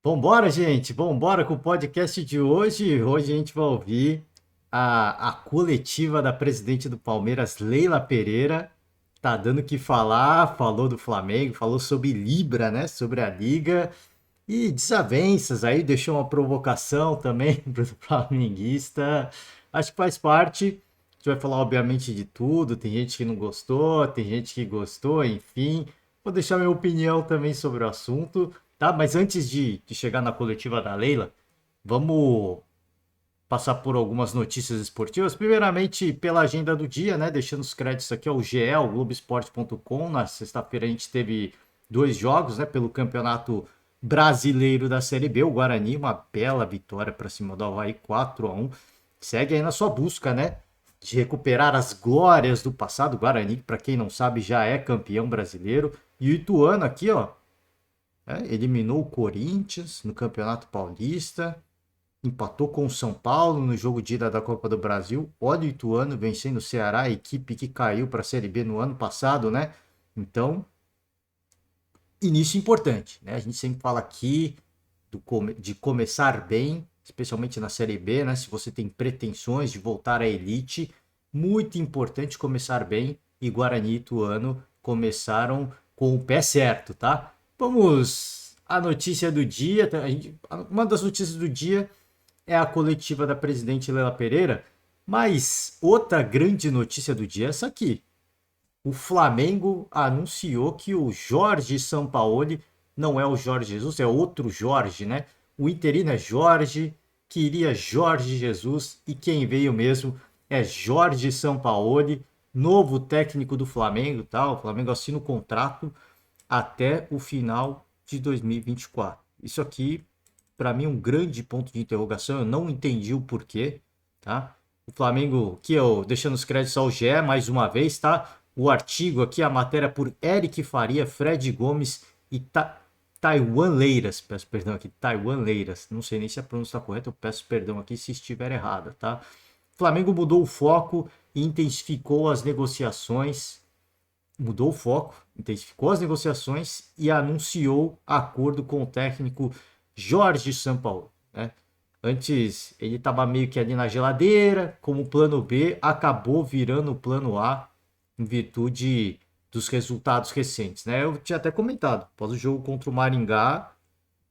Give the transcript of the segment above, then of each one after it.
Vambora, gente! Vambora com o podcast de hoje. Hoje a gente vai ouvir a coletiva da presidente do Palmeiras, Leila Pereira. Tá dando o que falar, falou do Flamengo, falou sobre Libra, né? Sobre a Liga e desavenças aí, deixou uma provocação também pro flamenguista. Acho que faz parte. A gente vai falar, obviamente, de tudo. Tem gente que não gostou, tem gente que gostou, enfim. Vou deixar minha opinião também sobre o assunto, tá? Mas antes de chegar na coletiva da Leila, vamos passar por algumas notícias esportivas. Primeiramente, pela agenda do dia, né? Deixando os créditos aqui ao GE, ao Globoesporte.com. Na sexta-feira a gente teve dois jogos, né? Pelo Campeonato Brasileiro da Série B. O Guarani, uma bela vitória para cima do Avaí, 4-1. Segue aí na sua busca, né? De recuperar as glórias do passado. O Guarani, para quem não sabe, já é campeão brasileiro. E o Ituano aqui, ó, eliminou o Corinthians no Campeonato Paulista, empatou com o São Paulo no jogo de ida da Copa do Brasil. Olha o Ituano vencendo o Ceará, a equipe que caiu para a Série B no ano passado, né? Então, início importante, né? A gente sempre fala aqui de começar bem, especialmente na Série B, né? Se você tem pretensões de voltar à elite, muito importante começar bem. E Guarani e Ituano começaram com o pé certo, tá? Vamos à notícia do dia. Uma das notícias do dia é a coletiva da presidente Leila Pereira, mas outra grande notícia do dia é essa aqui. O Flamengo anunciou que o Jorge Sampaoli não é o Jorge Jesus, é outro Jorge, né? O interino é Jorge, queria Jorge Jesus e quem veio mesmo é Jorge Sampaoli, novo técnico do Flamengo, tá? O Flamengo assina o contrato até o final de 2024. Isso aqui, para mim, um grande ponto de interrogação. Eu não entendi o porquê, tá? O Flamengo, que eu deixando os créditos ao GE mais uma vez, tá? O artigo aqui, a matéria por Eric Faria, Fred Gomes e Taiwan Leiras. Peço perdão aqui, Taiwan Leiras. Não sei nem se a pronúncia está correta, eu peço perdão aqui se estiver errada, tá? O Flamengo mudou o foco e intensificou as negociações, mudou o foco, intensificou as negociações e anunciou acordo com o técnico Jorge Sampaoli, né? Antes ele estava meio que ali na geladeira, como plano B, acabou virando o plano A em virtude dos resultados recentes, né? Eu tinha até comentado, após o jogo contra o Maringá,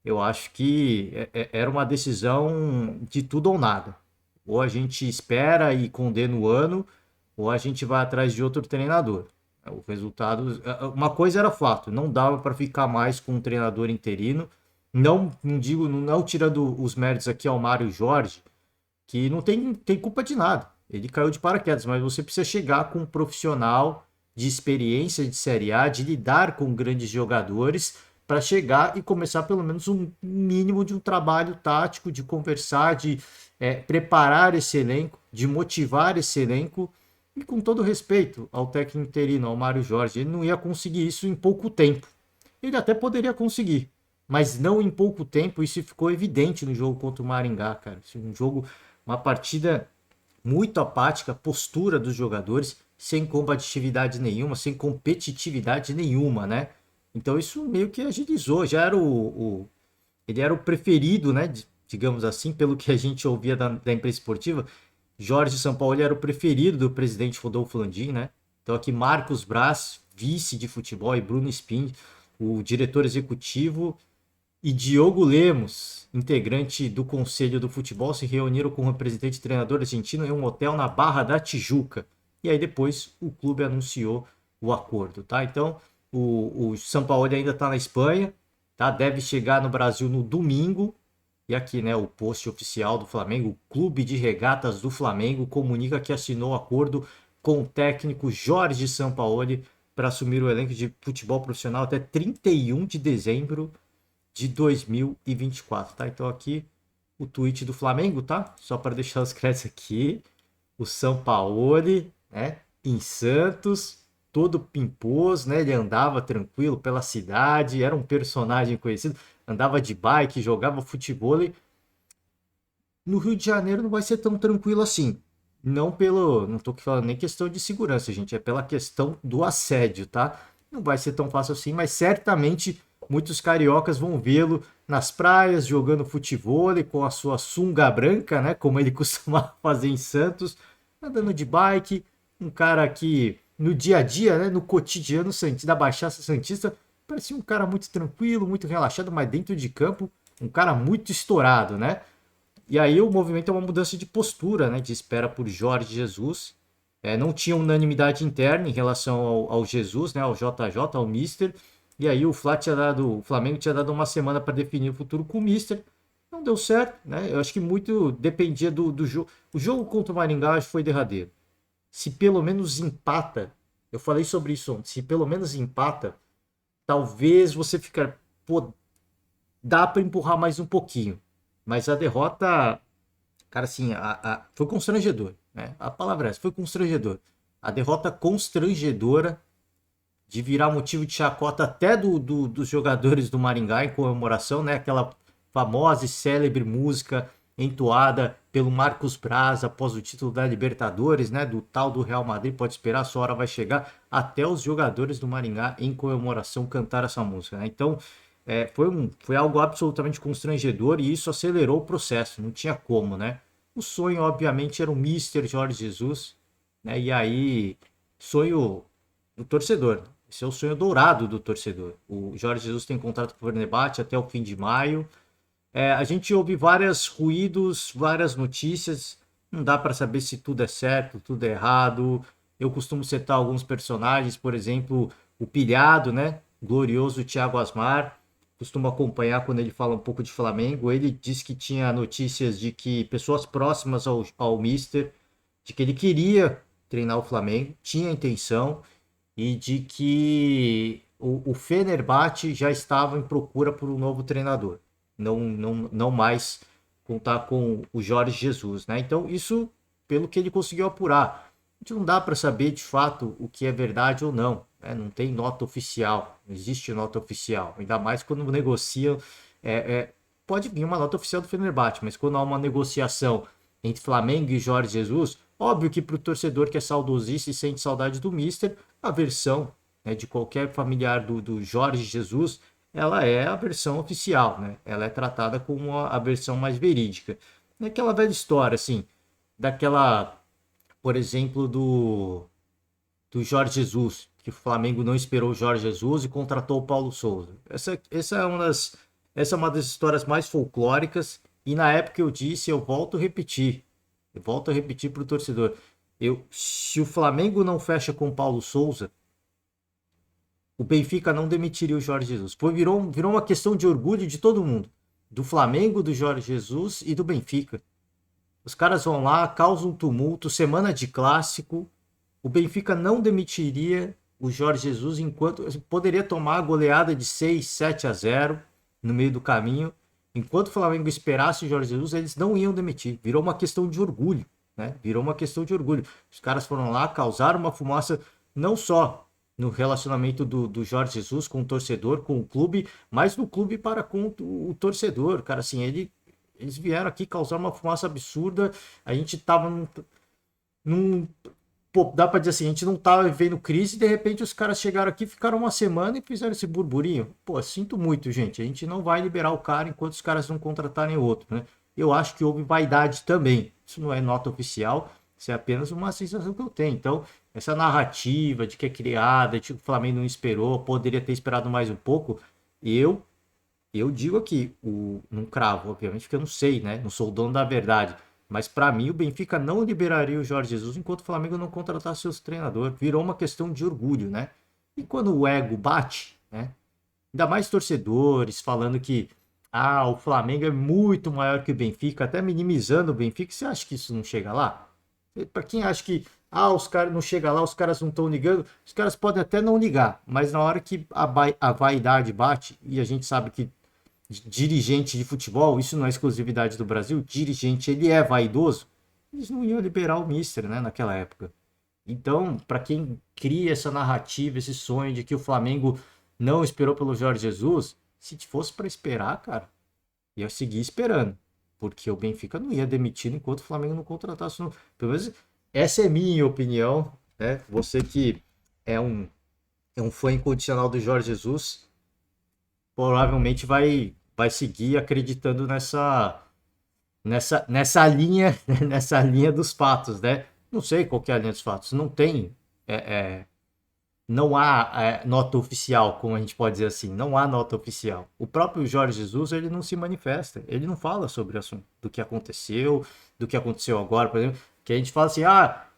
eu acho que era uma decisão de tudo ou nada. Ou a gente espera e condena o ano, ou a gente vai atrás de outro treinador. O resultado, uma coisa era fato, não dava para ficar mais com um treinador interino. Não digo, não tirando os méritos aqui ao Mário Jorge, que não tem culpa de nada. Ele caiu de paraquedas, mas você precisa chegar com um profissional de experiência de Série A, de lidar com grandes jogadores, para chegar e começar pelo menos um mínimo de um trabalho tático, de conversar, de preparar esse elenco, de motivar esse elenco. E com todo respeito ao técnico interino, ao Mário Jorge, ele não ia conseguir isso em pouco tempo. Ele até poderia conseguir, mas não em pouco tempo. Isso ficou evidente no jogo contra o Maringá, cara. Um jogo, uma partida muito apática, postura dos jogadores, sem combatividade nenhuma, sem competitividade nenhuma, né? Então isso meio que agilizou. Já era ele era o preferido, né? Digamos assim, pelo que a gente ouvia da imprensa esportiva. Jorge Sampaoli era o preferido do presidente Rodolfo Landim, né? Então aqui Marcos Braz, vice de futebol, e Bruno Spin, o diretor executivo, e Diogo Lemos, integrante do Conselho do Futebol, se reuniram com o representante e treinador argentino em um hotel na Barra da Tijuca. E aí depois o clube anunciou o acordo, tá? Então o Sampaoli ainda está na Espanha, tá? Deve chegar no Brasil no domingo. E aqui, né, o post oficial do Flamengo, o Clube de Regatas do Flamengo comunica que assinou acordo com o técnico Jorge Sampaoli para assumir o elenco de futebol profissional até 31 de dezembro de 2024, tá? Então aqui o tweet do Flamengo, tá? Só para deixar os créditos aqui. O Sampaoli, né? Em Santos, todo pimposo, né? Ele andava tranquilo pela cidade, era um personagem conhecido, andava de bike, jogava futebol. No Rio de Janeiro não vai ser tão tranquilo assim. Não tô falando nem questão de segurança, gente, é pela questão do assédio, tá? Não vai ser tão fácil assim, mas certamente muitos cariocas vão vê-lo nas praias jogando futevôlei com a sua sunga branca, né? Como ele costumava fazer em Santos, andando de bike, um cara que no dia a dia, né, no cotidiano da Baixada Santista, parecia um cara muito tranquilo, muito relaxado, mas dentro de campo, um cara muito estourado, né? E aí o movimento é uma mudança de postura, né, de espera por Jorge Jesus. Não tinha unanimidade interna em relação ao Jesus, né, ao JJ, ao Mister. E aí o Flamengo tinha dado uma semana para definir o futuro com o Mister. Não deu certo, né? Eu acho que muito dependia do jogo. O jogo contra o Maringá acho que foi derradeiro. Se pelo menos empata, eu falei sobre isso ontem, se pelo menos empata, talvez você ficar, pô, dá para empurrar mais um pouquinho. Mas a derrota, cara, assim, foi constrangedor, né? A palavra é essa, foi constrangedor. A derrota constrangedora de virar motivo de chacota até dos jogadores do Maringá em comemoração, né? Aquela famosa e célebre música entoada pelo Marcos Braz após o título da Libertadores, né? Do tal do Real Madrid, pode esperar, sua hora vai chegar. Até os jogadores do Maringá em comemoração cantaram essa música, né? Então, foi algo absolutamente constrangedor e isso acelerou o processo, não tinha como, né? O sonho, obviamente, era o Mister Jorge Jesus, né? E aí, sonho do torcedor. Esse é o sonho dourado do torcedor. O Jorge Jesus tem contrato com o Fenerbahçe até o fim de maio. A gente ouve vários ruídos, várias notícias. Não dá para saber se tudo é certo, tudo é errado. Eu costumo citar alguns personagens, por exemplo, o Pilhado, né? O glorioso Thiago Asmar. Costumo acompanhar quando ele fala um pouco de Flamengo. Ele disse que tinha notícias de que pessoas próximas ao Mister, de que ele queria treinar o Flamengo, tinha intenção e de que o Fenerbahçe já estava em procura por um novo treinador. Não mais contar com o Jorge Jesus, né? Então, isso pelo que ele conseguiu apurar. A gente não dá para saber de fato o que é verdade ou não, né? Não tem nota oficial, não existe nota oficial, ainda mais quando negociam. É, pode vir uma nota oficial do Fenerbahçe, mas quando há uma negociação entre Flamengo e Jorge Jesus, óbvio que para o torcedor que é saudosista e sente saudade do Mister, a versão, né, de qualquer familiar do Jorge Jesus, ela é a versão oficial, né? Ela é tratada como a versão mais verídica. É aquela velha história, assim, daquela, por exemplo, do Jorge Jesus, que o Flamengo não esperou o Jorge Jesus e contratou o Paulo Souza. Essa é uma das histórias mais folclóricas e na época eu disse, eu volto a repetir para o torcedor, se o Flamengo não fecha com o Paulo Souza, o Benfica não demitiria o Jorge Jesus. Virou uma questão de orgulho de todo mundo. Do Flamengo, do Jorge Jesus e do Benfica. Os caras vão lá, causam um tumulto, semana de clássico. O Benfica não demitiria o Jorge Jesus enquanto poderia tomar a goleada de 6-7-0 no meio do caminho. Enquanto o Flamengo esperasse o Jorge Jesus, eles não iam demitir. Virou uma questão de orgulho, né? Virou uma questão de orgulho. Os caras foram lá, causaram uma fumaça não só no relacionamento do Jorge Jesus com o torcedor, com o clube, mas do clube para com o torcedor. Cara, assim, eles vieram aqui causar uma fumaça absurda. A gente tava num pô, dá pra dizer assim, a gente não tava vivendo crise e de repente os caras chegaram aqui, ficaram uma semana e fizeram esse burburinho. Pô, sinto muito, gente. A gente não vai liberar o cara enquanto os caras não contratarem outro, né? Eu acho que houve vaidade também. Isso não é nota oficial, isso é apenas uma sensação que eu tenho. Então, essa narrativa de que é criada, de que o Flamengo não esperou, poderia ter esperado mais um pouco, eu eu digo aqui, não cravo, obviamente, porque eu não sei, né? Não sou o dono da verdade. Mas para mim, o Benfica não liberaria o Jorge Jesus enquanto o Flamengo não contratasse seus treinadores. Virou uma questão de orgulho, né? E quando o ego bate, né? Ainda mais torcedores falando que o Flamengo é muito maior que o Benfica, até minimizando o Benfica. Você acha que isso não chega lá? Para quem acha que os caras não chegam lá, os caras não estão ligando, os caras podem até não ligar, mas na hora que a vaidade bate, e a gente sabe que dirigente de futebol, isso não é exclusividade do Brasil, dirigente ele é vaidoso, eles não iam liberar o Mister, né, naquela época. Então, para quem cria essa narrativa, esse sonho de que o Flamengo não esperou pelo Jorge Jesus, se fosse para esperar, cara, ia seguir esperando, porque o Benfica não ia demitir enquanto o Flamengo não contratasse. Pelo menos essa é minha opinião, né? Você que é um fã incondicional do Jorge Jesus, provavelmente vai seguir acreditando nessa linha, nessa linha dos fatos, né? Não sei qual que é a linha dos fatos. Não tem, é, é, não há nota oficial, como a gente pode dizer assim. Não há nota oficial. O próprio Jorge Jesus, ele não se manifesta. Ele não fala sobre o assunto, do que aconteceu agora, por exemplo. Que a gente fala assim,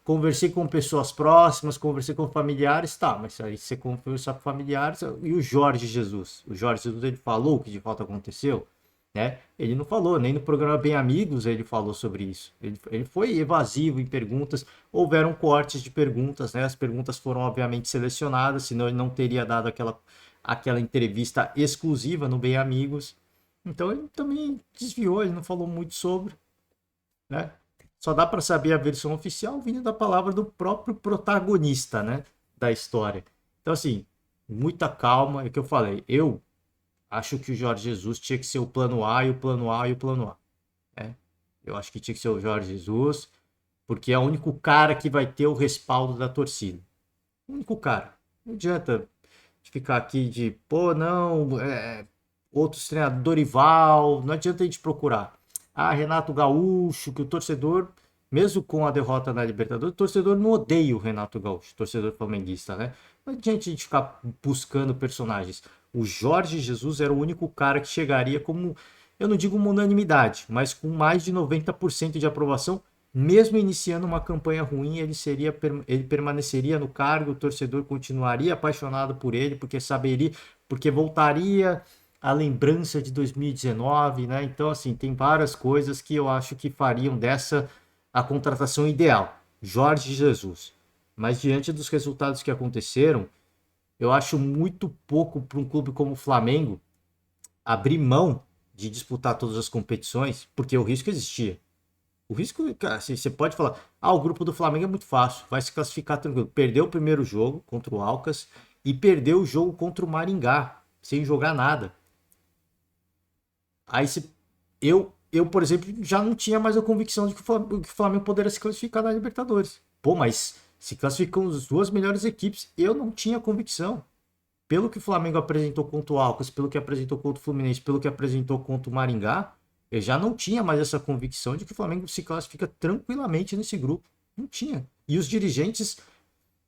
conversei com pessoas próximas, conversei com familiares, tá, mas aí você conversar com familiares, e o Jorge Jesus? O Jorge Jesus, ele falou o que de fato aconteceu? Né? Ele não falou, nem no programa Bem Amigos ele falou sobre isso. Ele foi evasivo em perguntas, houveram cortes de perguntas, né? As perguntas foram obviamente selecionadas, senão ele não teria dado aquela entrevista exclusiva no Bem Amigos. Então ele também desviou, ele não falou muito sobre, né? Só dá para saber a versão oficial vindo da palavra do próprio protagonista, né, da história. Então assim, muita calma, é o que eu falei. Eu acho que o Jorge Jesus tinha que ser o plano A e o plano A e o plano A. Né? Eu acho que tinha que ser o Jorge Jesus, porque é o único cara que vai ter o respaldo da torcida. O único cara. Não adianta ficar aqui de, pô, não, outros treinadores, Dorival, não adianta a gente procurar. Renato Gaúcho, que o torcedor, mesmo com a derrota na Libertadores, o torcedor não odeia o Renato Gaúcho, torcedor flamenguista, né? Não adianta a gente ficar buscando personagens. O Jorge Jesus era o único cara que chegaria como, eu não digo uma unanimidade, mas com mais de 90% de aprovação, mesmo iniciando uma campanha ruim, ele permaneceria no cargo, o torcedor continuaria apaixonado por ele, porque voltaria a lembrança de 2019, né? Então, assim, tem várias coisas que eu acho que fariam dessa a contratação ideal. Jorge Jesus. Mas diante dos resultados que aconteceram, eu acho muito pouco para um clube como o Flamengo abrir mão de disputar todas as competições, porque o risco existia. O risco, cara, assim, você pode falar, o grupo do Flamengo é muito fácil, vai se classificar tranquilo. Perdeu o primeiro jogo contra o Alcas e perdeu o jogo contra o Maringá, sem jogar nada. Aí se, por exemplo, já não tinha mais a convicção de que o Flamengo poderia se classificar na Libertadores. Pô, mas se classificam as duas melhores equipes, eu não tinha convicção. Pelo que o Flamengo apresentou contra o Alcas, pelo que apresentou contra o Fluminense, pelo que apresentou contra o Maringá, eu já não tinha mais essa convicção de que o Flamengo se classifica tranquilamente nesse grupo. Não tinha. E os dirigentes,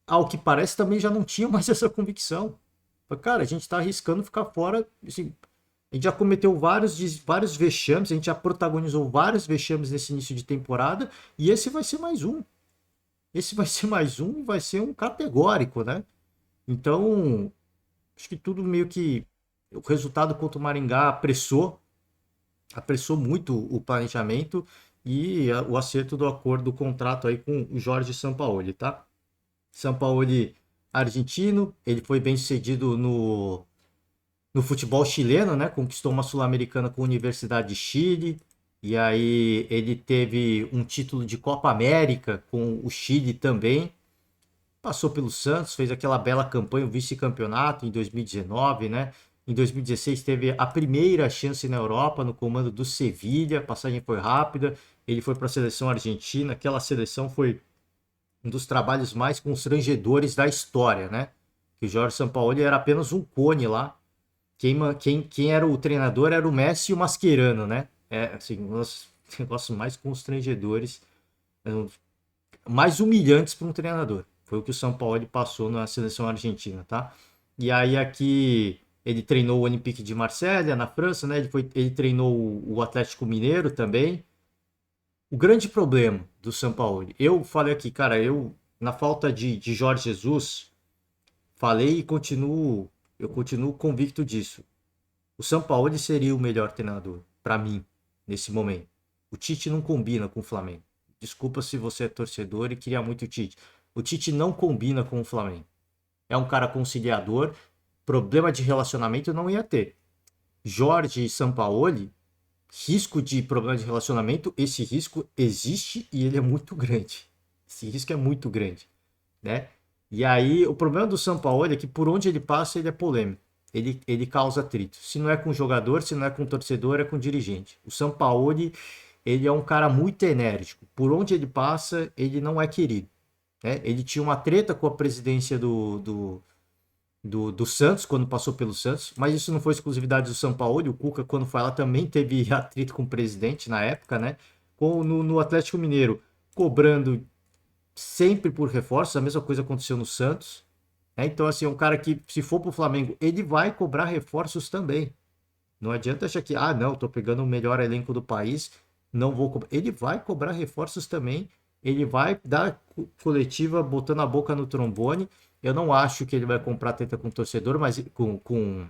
ao que parece, também já não tinham mais essa convicção. Cara, a gente está arriscando ficar fora. Assim, a gente já cometeu vários vexames, a gente já protagonizou vários vexames nesse início de temporada, e esse vai ser mais um. Esse vai ser mais um e vai ser um categórico, né? Então, acho que tudo meio que. O resultado contra o Maringá apressou muito o planejamento e o acerto do acordo do contrato aí com o Jorge Sampaoli, tá? Sampaoli argentino, ele foi bem sucedido no futebol chileno, né? Conquistou uma Sul-Americana com a Universidade de Chile. E aí ele teve um título de Copa América com o Chile também. Passou pelo Santos, fez aquela bela campanha, o vice-campeonato em 2019, né? Em 2016 teve a primeira chance na Europa no comando do Sevilha, a passagem foi rápida, ele foi para a seleção argentina, aquela seleção foi um dos trabalhos mais constrangedores da história, né? Que o Jorge Sampaoli era apenas um cone lá, quem era o treinador era o Messi e o Mascherano, né? Assim, um dos negócios mais constrangedores, mais humilhantes para um treinador. Foi o que o São Paulo passou na seleção argentina, tá? E aí aqui ele treinou o Olympique de Marselha na França, né? Ele treinou o Atlético Mineiro também. O grande problema do São Paulo, eu falei aqui, cara, na falta de Jorge Jesus, falei e eu continuo convicto disso. O São Paulo seria o melhor treinador para mim nesse momento. O Tite não combina com o Flamengo. Desculpa se você é torcedor e queria muito o Tite. O Tite não combina com o Flamengo. É um cara conciliador, problema de relacionamento não ia ter. Jorge e Sampaoli, risco de problema de relacionamento, esse risco existe e ele é muito grande. Esse risco é muito grande, né? E aí, o problema do Sampaoli é que por onde ele passa, ele é polêmico. Ele causa atrito. Se não é com jogador, se não é com torcedor, é com dirigente. O Sampaoli, ele é um cara muito enérgico. Por onde ele passa, ele não é querido. Né? Ele tinha uma treta com a presidência do Santos, quando passou pelo Santos, mas isso não foi exclusividade do Sampaoli. O Cuca, quando foi lá, também teve atrito com o presidente na época, né? No Atlético Mineiro, cobrando sempre por reforços, a mesma coisa aconteceu no Santos. Né? Então, assim, é um cara que, se for pro Flamengo, ele vai cobrar reforços também. Não adianta achar que, não, tô pegando o melhor elenco do país, não vou cobrar. Ele vai cobrar reforços também, ele vai dar coletiva botando a boca no trombone. Eu não acho que ele vai comprar treta com o torcedor, mas com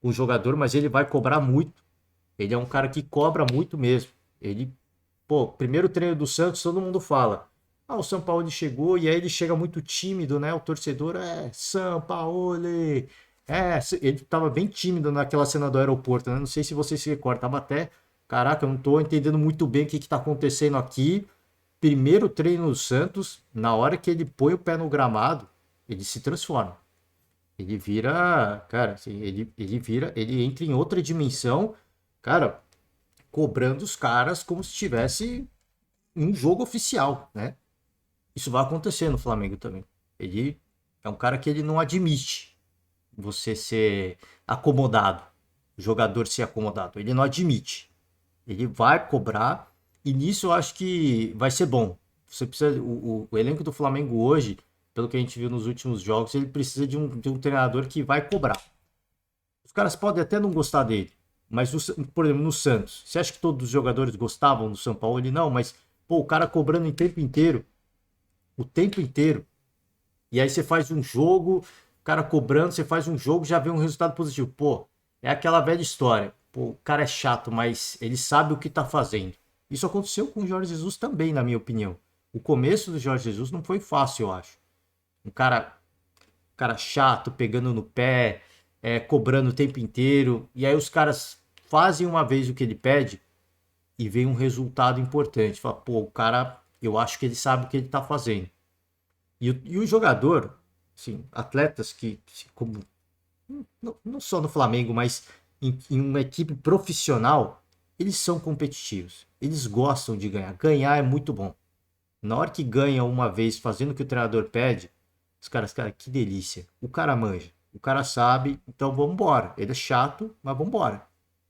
o jogador, mas ele vai cobrar muito. Ele é um cara que cobra muito mesmo. Ele, pô, primeiro treino do Santos, todo mundo fala. O Sampaoli chegou e aí ele chega muito tímido, né? O torcedor Sampaoli. Ele tava bem tímido naquela cena do aeroporto, né? Não sei se você se recorda, tava até, caraca, eu não tô entendendo muito bem o que que tá acontecendo aqui. Primeiro treino do Santos, na hora que ele põe o pé no gramado, ele se transforma. Ele vira, cara, assim, ele entra em outra dimensão, cara, cobrando os caras como se tivesse um jogo oficial, né? Isso vai acontecer no Flamengo também. Ele é um cara que ele não admite você ser acomodado, o jogador ser acomodado. Ele não admite. Ele vai cobrar e nisso eu acho que vai ser bom. Você precisa, o elenco do Flamengo hoje, pelo que a gente viu nos últimos jogos, ele precisa de um treinador que vai cobrar. Os caras podem até não gostar dele, mas, por exemplo, no Santos, você acha que todos os jogadores gostavam do São Paulo? Ele não, mas, pô, o cara cobrando o tempo inteiro, e aí você faz um jogo, o cara cobrando, você faz um jogo, já vê um resultado positivo. Pô, é aquela velha história. Pô, o cara é chato, mas ele sabe o que tá fazendo. Isso aconteceu com o Jorge Jesus também, na minha opinião. O começo do Jorge Jesus não foi fácil, eu acho. Um cara chato, pegando no pé, cobrando o tempo inteiro. E aí os caras fazem uma vez o que ele pede e vem um resultado importante. Fala, pô, o cara, eu acho que ele sabe o que ele tá fazendo. E o jogador, assim, atletas que, assim, como, não só no Flamengo, mas em uma equipe profissional, eles são competitivos. Eles gostam de ganhar. Ganhar é muito bom. Na hora que ganha uma vez fazendo o que o treinador pede, os caras, cara, que delícia. O cara manja. O cara sabe, então vamos embora. Ele é chato, mas vamos embora.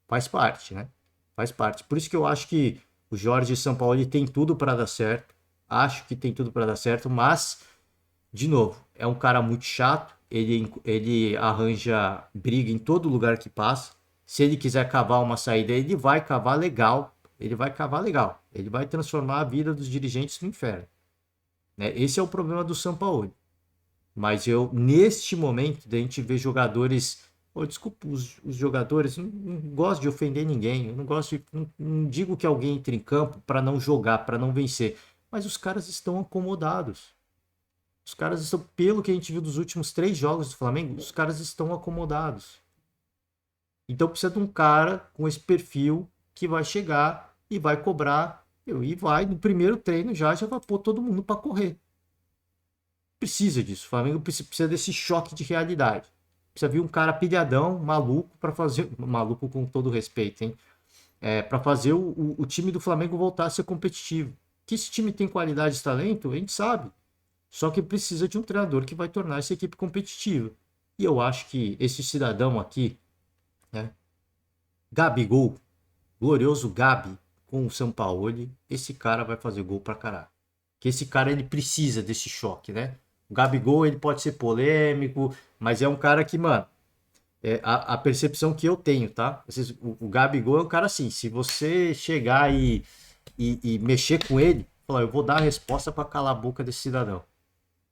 Faz parte, né? Faz parte. Por isso que eu acho que o Jorge Sampaoli tem tudo para dar certo. Acho que tem tudo para dar certo, mas de novo, é um cara muito chato. Ele arranja briga em todo lugar que passa. Se ele quiser cavar uma saída, ele vai cavar legal. Ele vai cavar legal. Ele vai transformar a vida dos dirigentes no inferno. Né? Esse é o problema do Sampaoli. Mas neste momento, da gente ver jogadores. Oh, desculpa os jogadores, não gosto de ofender ninguém. Eu não gosto não digo que alguém entre em campo para não jogar, para não vencer. Mas os caras estão acomodados. Os caras estão, pelo que a gente viu dos últimos 3 jogos do Flamengo, os caras estão acomodados. Então precisa de um cara com esse perfil que vai chegar e vai cobrar. E vai, no primeiro treino já vai pôr todo mundo para correr. Precisa disso. O Flamengo precisa desse choque de realidade. Precisa vir um cara pilhadão, maluco, para fazer. Maluco com todo respeito, hein? Para fazer o time do Flamengo voltar a ser competitivo. Que esse time tem qualidade e talento, a gente sabe. Só que precisa de um treinador que vai tornar essa equipe competitiva. E eu acho que esse cidadão aqui, né, Gabigol, glorioso Gabi, com o Sampaoli, esse cara vai fazer gol pra caralho. Que esse cara ele precisa desse choque, né? O Gabigol ele pode ser polêmico, mas é um cara que, mano, a percepção que eu tenho, tá? O Gabigol é um cara assim, se você chegar e mexer com ele, falar, eu vou dar a resposta pra calar a boca desse cidadão.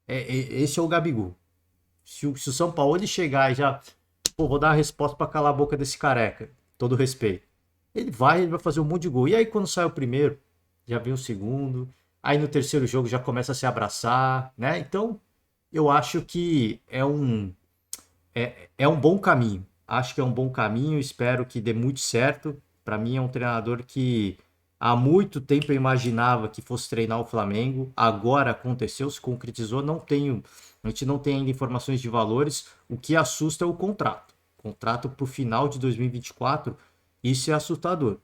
Esse é o Gabigol. Se o São Paulo ele chegar e já, pô, vou dar a resposta pra calar a boca desse careca, todo respeito. Ele vai fazer um monte de gol. E aí quando sai o primeiro, já vem o segundo. Aí no terceiro jogo já começa a se abraçar, né? Então, eu acho que é um bom caminho. Acho que é um bom caminho, espero que dê muito certo. Para mim é um treinador que há muito tempo eu imaginava que fosse treinar o Flamengo. Agora aconteceu, se concretizou. A gente não tem ainda informações de valores. O que assusta é o contrato. Contrato para o final de 2024. Isso é assustador.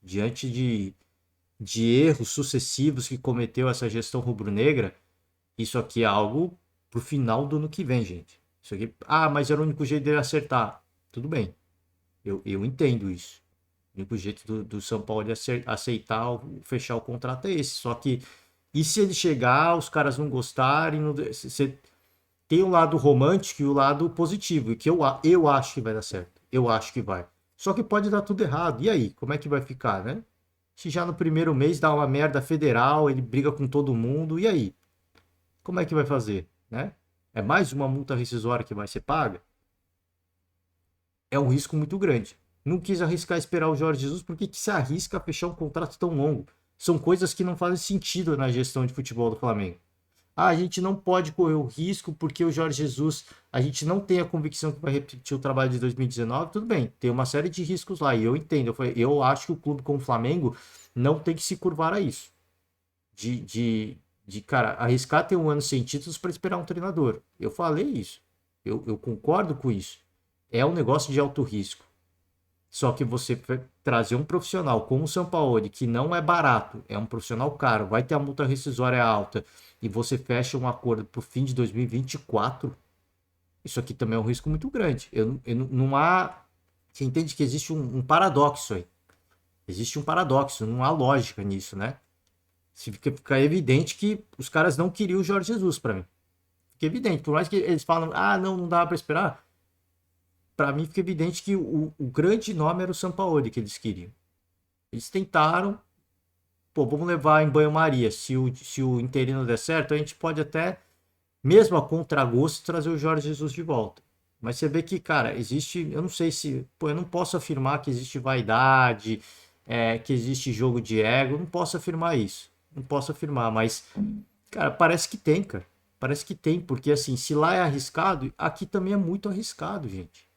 Diante de erros sucessivos que cometeu essa gestão rubro-negra, isso aqui é algo para o final do ano que vem, gente. Isso aqui, ah, mas era o único jeito dele acertar. Tudo bem, eu entendo isso. O único jeito do São Paulo de aceitar, fechar o contrato é esse. Só que, e se ele chegar, os caras não gostarem, você tem o lado romântico e o lado positivo, e que eu acho que vai dar certo. Eu acho que vai. Só que pode dar tudo errado. E aí, como é que vai ficar, né? Se já no primeiro mês dá uma merda federal, ele briga com todo mundo, e aí? Como é que vai fazer, né? É mais uma multa rescisória que vai ser paga? É um risco muito grande. Não quis arriscar esperar o Jorge Jesus, porque que se arrisca a fechar um contrato tão longo? São coisas que não fazem sentido na gestão de futebol do Flamengo. Ah, a gente não pode correr o risco porque o Jorge Jesus, a gente não tem a convicção que vai repetir o trabalho de 2019. Tudo bem, tem uma série de riscos lá e eu entendo. Eu acho que o clube como o Flamengo não tem que se curvar a isso. De, de, cara, arriscar ter um ano sem títulos para esperar um treinador. Eu falei isso. Eu concordo com isso. É um negócio de alto risco. Só que você trazer um profissional como o Sampaoli, que não é barato, é um profissional caro, vai ter a multa rescisória alta, e você fecha um acordo para o fim de 2024, isso aqui também é um risco muito grande. Não há. Você entende que existe um paradoxo aí. Existe um paradoxo, não há lógica nisso, né? Fica evidente que os caras não queriam o Jorge Jesus para mim. Fica evidente. Por mais que eles falam, ah, não dava para esperar. Para mim fica evidente que o grande nome era o Sampaoli que eles queriam. Eles tentaram, pô, vamos levar em banho-maria. Se o interino der certo, a gente pode até, mesmo a contragosto, trazer o Jorge Jesus de volta. Mas você vê que, cara, existe, eu não sei se, pô, eu não posso afirmar que existe vaidade, que existe jogo de ego, eu não posso afirmar isso. Não posso afirmar, mas, cara, parece que tem, cara. Parece que tem, porque assim, se lá é arriscado, aqui também é muito arriscado, gente.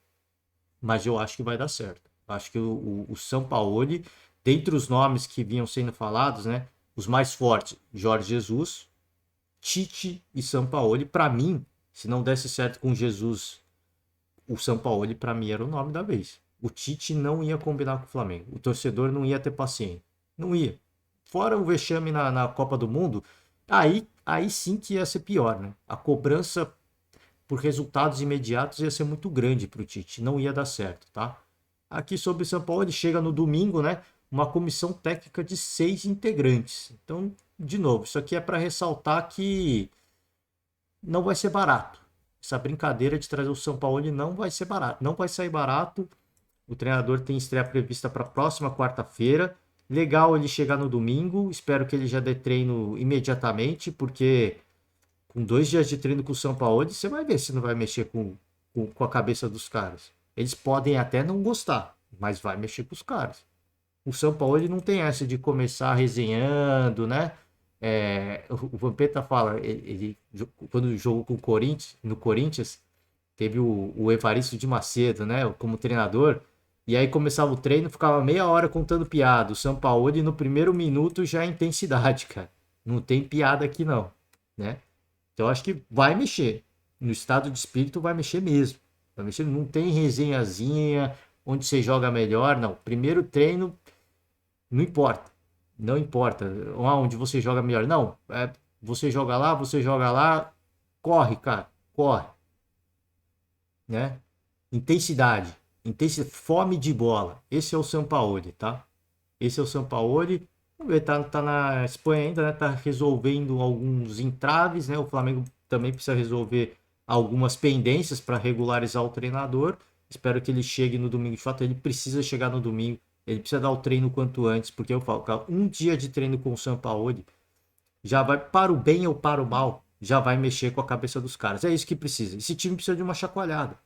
Mas eu acho que vai dar certo. Acho que o Sampaoli, dentre os nomes que vinham sendo falados, né, os mais fortes, Jorge Jesus, Tite e Sampaoli, para mim, se não desse certo com Jesus, o Sampaoli para mim era o nome da vez. O Tite não ia combinar com o Flamengo. O torcedor não ia ter paciência. Não ia. Fora o vexame na Copa do Mundo, aí sim que ia ser pior, né? A cobrança por resultados imediatos ia ser muito grande para o Tite, não ia dar certo, tá? Aqui sobre o São Paulo, ele chega no domingo, né? Uma comissão técnica de 6 integrantes. Então, de novo, isso aqui é para ressaltar que não vai ser barato. Essa brincadeira de trazer o São Paulo não vai ser barato, não vai sair barato. O treinador tem estreia prevista para a próxima quarta-feira. Legal ele chegar no domingo. Espero que ele já dê treino imediatamente, porque com 2 dias de treino com o São Paulo, você vai ver se não vai mexer com a cabeça dos caras. Eles podem até não gostar, mas vai mexer com os caras. O São Paulo ele não tem essa de começar resenhando, né? O Vampeta fala, quando jogou com o Corinthians, no Corinthians, teve o Evaristo de Macedo, né? Como treinador. E aí começava o treino, ficava meia hora contando piada. O São Paulo, no primeiro minuto, já é intensidade, cara. Não tem piada aqui, não, né? Então acho que vai mexer. No estado de espírito vai mexer mesmo. Vai mexer, não tem resenhazinha onde você joga melhor, não. Primeiro treino, não importa. Não importa onde você joga melhor. Não, você joga lá, corre, cara, corre, né? Intensidade, fome de bola. Esse é o Sampaoli, tá? Esse é o Sampaoli. Vamos ver, tá na Espanha ainda, né? Tá resolvendo alguns entraves, né? O Flamengo também precisa resolver algumas pendências para regularizar o treinador. Espero que ele chegue no domingo. De fato, ele precisa chegar no domingo. Ele precisa dar o treino quanto antes, porque eu falo, cara, um dia de treino com o Sampaoli já vai, para o bem ou para o mal, já vai mexer com a cabeça dos caras. É isso que precisa. Esse time precisa de uma chacoalhada.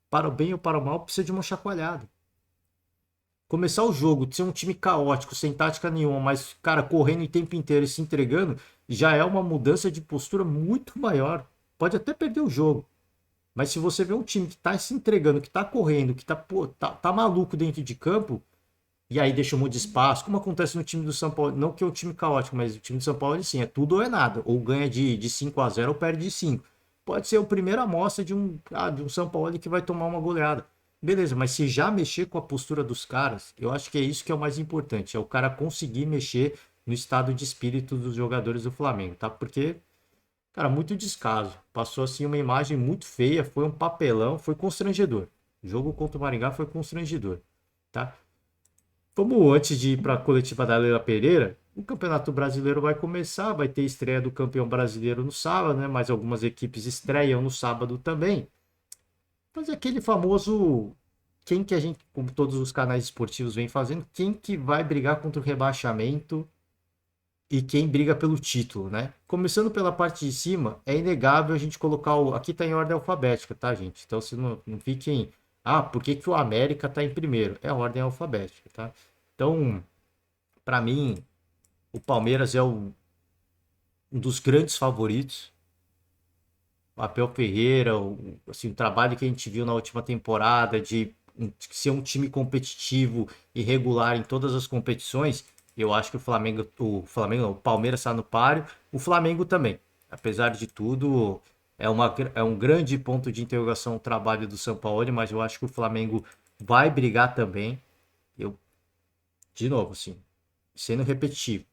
Para o bem ou para o mal, precisa de uma chacoalhada. Começar o jogo, ser um time caótico, sem tática nenhuma, mas, cara, correndo o tempo inteiro e se entregando, já é uma mudança de postura muito maior. Pode até perder o jogo. Mas se você vê um time que tá se entregando, que tá correndo, que tá maluco dentro de campo, e aí deixa um monte de espaço, como acontece no time do São Paulo, não que é um time caótico, mas o time do São Paulo, sim, é tudo ou é nada. Ou ganha de 5-0 ou perde de 5. Pode ser a primeira amostra de um São Paulo que vai tomar uma goleada. Beleza, mas se já mexer com a postura dos caras, eu acho que é isso que é o mais importante. É o cara conseguir mexer no estado de espírito dos jogadores do Flamengo, tá? Porque, Cara, muito descaso. Passou assim uma imagem muito feia, foi um papelão, foi constrangedor. O jogo contra o Maringá foi constrangedor, tá? Vamos, antes de ir para a coletiva da Leila Pereira, o Campeonato Brasileiro vai começar, vai ter estreia do campeão brasileiro no sábado, né? Mas algumas equipes estreiam no sábado também. Mas é aquele famoso, quem que a gente, como todos os canais esportivos vem fazendo, quem que vai brigar contra o rebaixamento e quem briga pelo título, né? Começando pela parte de cima, é inegável a gente colocar o. Aqui tá em ordem alfabética, tá, gente? Então, se não fiquem. Ah, por que que o América tá em primeiro? É a ordem alfabética, tá? Então, para mim, o Palmeiras é um dos grandes favoritos. O Abel Ferreira, assim, o trabalho que a gente viu na última temporada de ser um time competitivo e regular em todas as competições, eu acho que o Flamengo, não, o Palmeiras está no páreo, o Flamengo também. Apesar de tudo, é um grande ponto de interrogação o trabalho do São Paulo, mas eu acho que o Flamengo vai brigar também. Eu, de novo, assim, sendo repetitivo,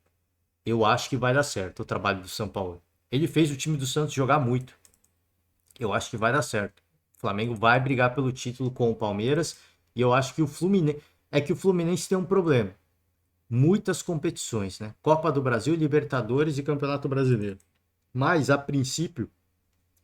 eu acho que vai dar certo o trabalho do São Paulo. Ele fez o time do Santos jogar muito. Eu acho que vai dar certo. O Flamengo vai brigar pelo título com o Palmeiras e eu acho que o Fluminense o Fluminense tem um problema. Muitas competições, né? Copa do Brasil, Libertadores e Campeonato Brasileiro. Mas a princípio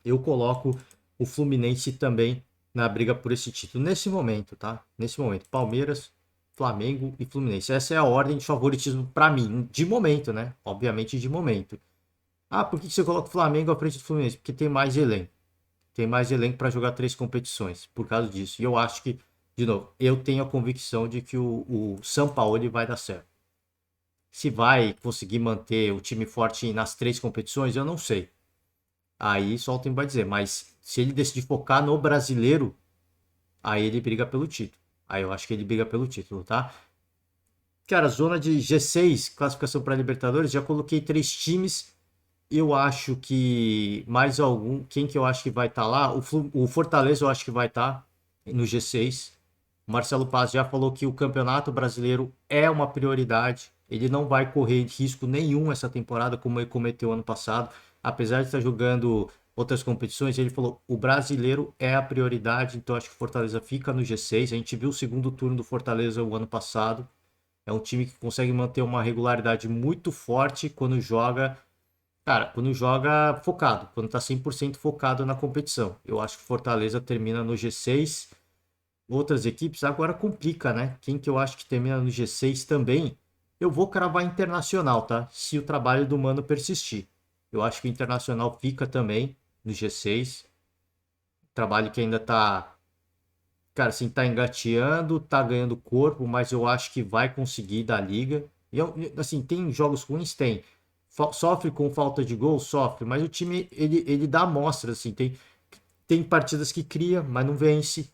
eu coloco o Fluminense também na briga por esse título nesse momento, tá? Nesse momento, Palmeiras, Flamengo e Fluminense. Essa é a ordem de favoritismo para mim, de momento, né? Obviamente de momento. Ah, por que você coloca o Flamengo à frente do Fluminense? Porque tem mais elenco. Tem mais elenco para jogar 3 competições por causa disso. E eu acho que, de novo, eu tenho a convicção de que o São Paulo vai dar certo. Se vai conseguir manter o time forte nas 3 competições, eu não sei. Aí só o tempo vai dizer. Mas se ele decidir focar no brasileiro, aí ele briga pelo título. Aí eu acho que ele briga pelo título, tá? Cara, zona de G6, classificação para Libertadores, já coloquei 3 times. Eu acho que mais algum. Quem que eu acho que vai estar lá? O Fortaleza eu acho que vai estar no G6. O Marcelo Paz já falou que o Campeonato Brasileiro é uma prioridade. Ele não vai correr risco nenhum essa temporada, como ele cometeu ano passado. Apesar de estar jogando outras competições, ele falou: o brasileiro é a prioridade, então acho que o Fortaleza fica no G6. A gente viu o segundo turno do Fortaleza o ano passado. É um time que consegue manter uma regularidade muito forte quando joga. Cara, quando joga focado, quando tá 100% focado na competição. Eu acho que Fortaleza termina no G6. Outras equipes agora complica, né? Quem que eu acho que termina no G6 também? Eu vou cravar Internacional, tá? Se o trabalho do Mano persistir. Eu acho que o Internacional fica também no G6. Trabalho que ainda tá, cara, assim, tá engateando, tá ganhando corpo, mas eu acho que vai conseguir da liga. Assim, tem jogos ruins? Tem. Sofre com falta de gol? Sofre, mas o time, ele dá amostra, assim, tem partidas que cria, mas não vence,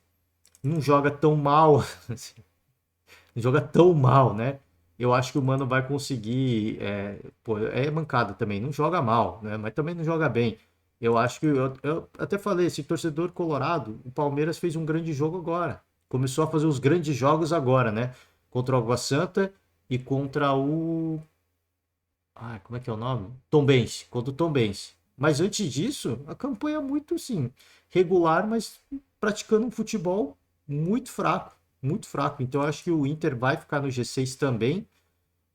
não joga tão mal, assim, não joga tão mal, né? Eu acho que o Mano vai conseguir, pô, é mancada também, não joga mal, né? Mas também não joga bem. Eu acho que, eu até falei, esse torcedor colorado, o Palmeiras fez um grande jogo agora. Começou a fazer os grandes jogos agora, né? Contra o Água Santa e contra o como é que é o nome? Tombense, contra o Tombense. Mas antes disso, a campanha é muito assim, regular, mas praticando um futebol muito fraco, muito fraco. Então eu acho que o Inter vai ficar no G6 também.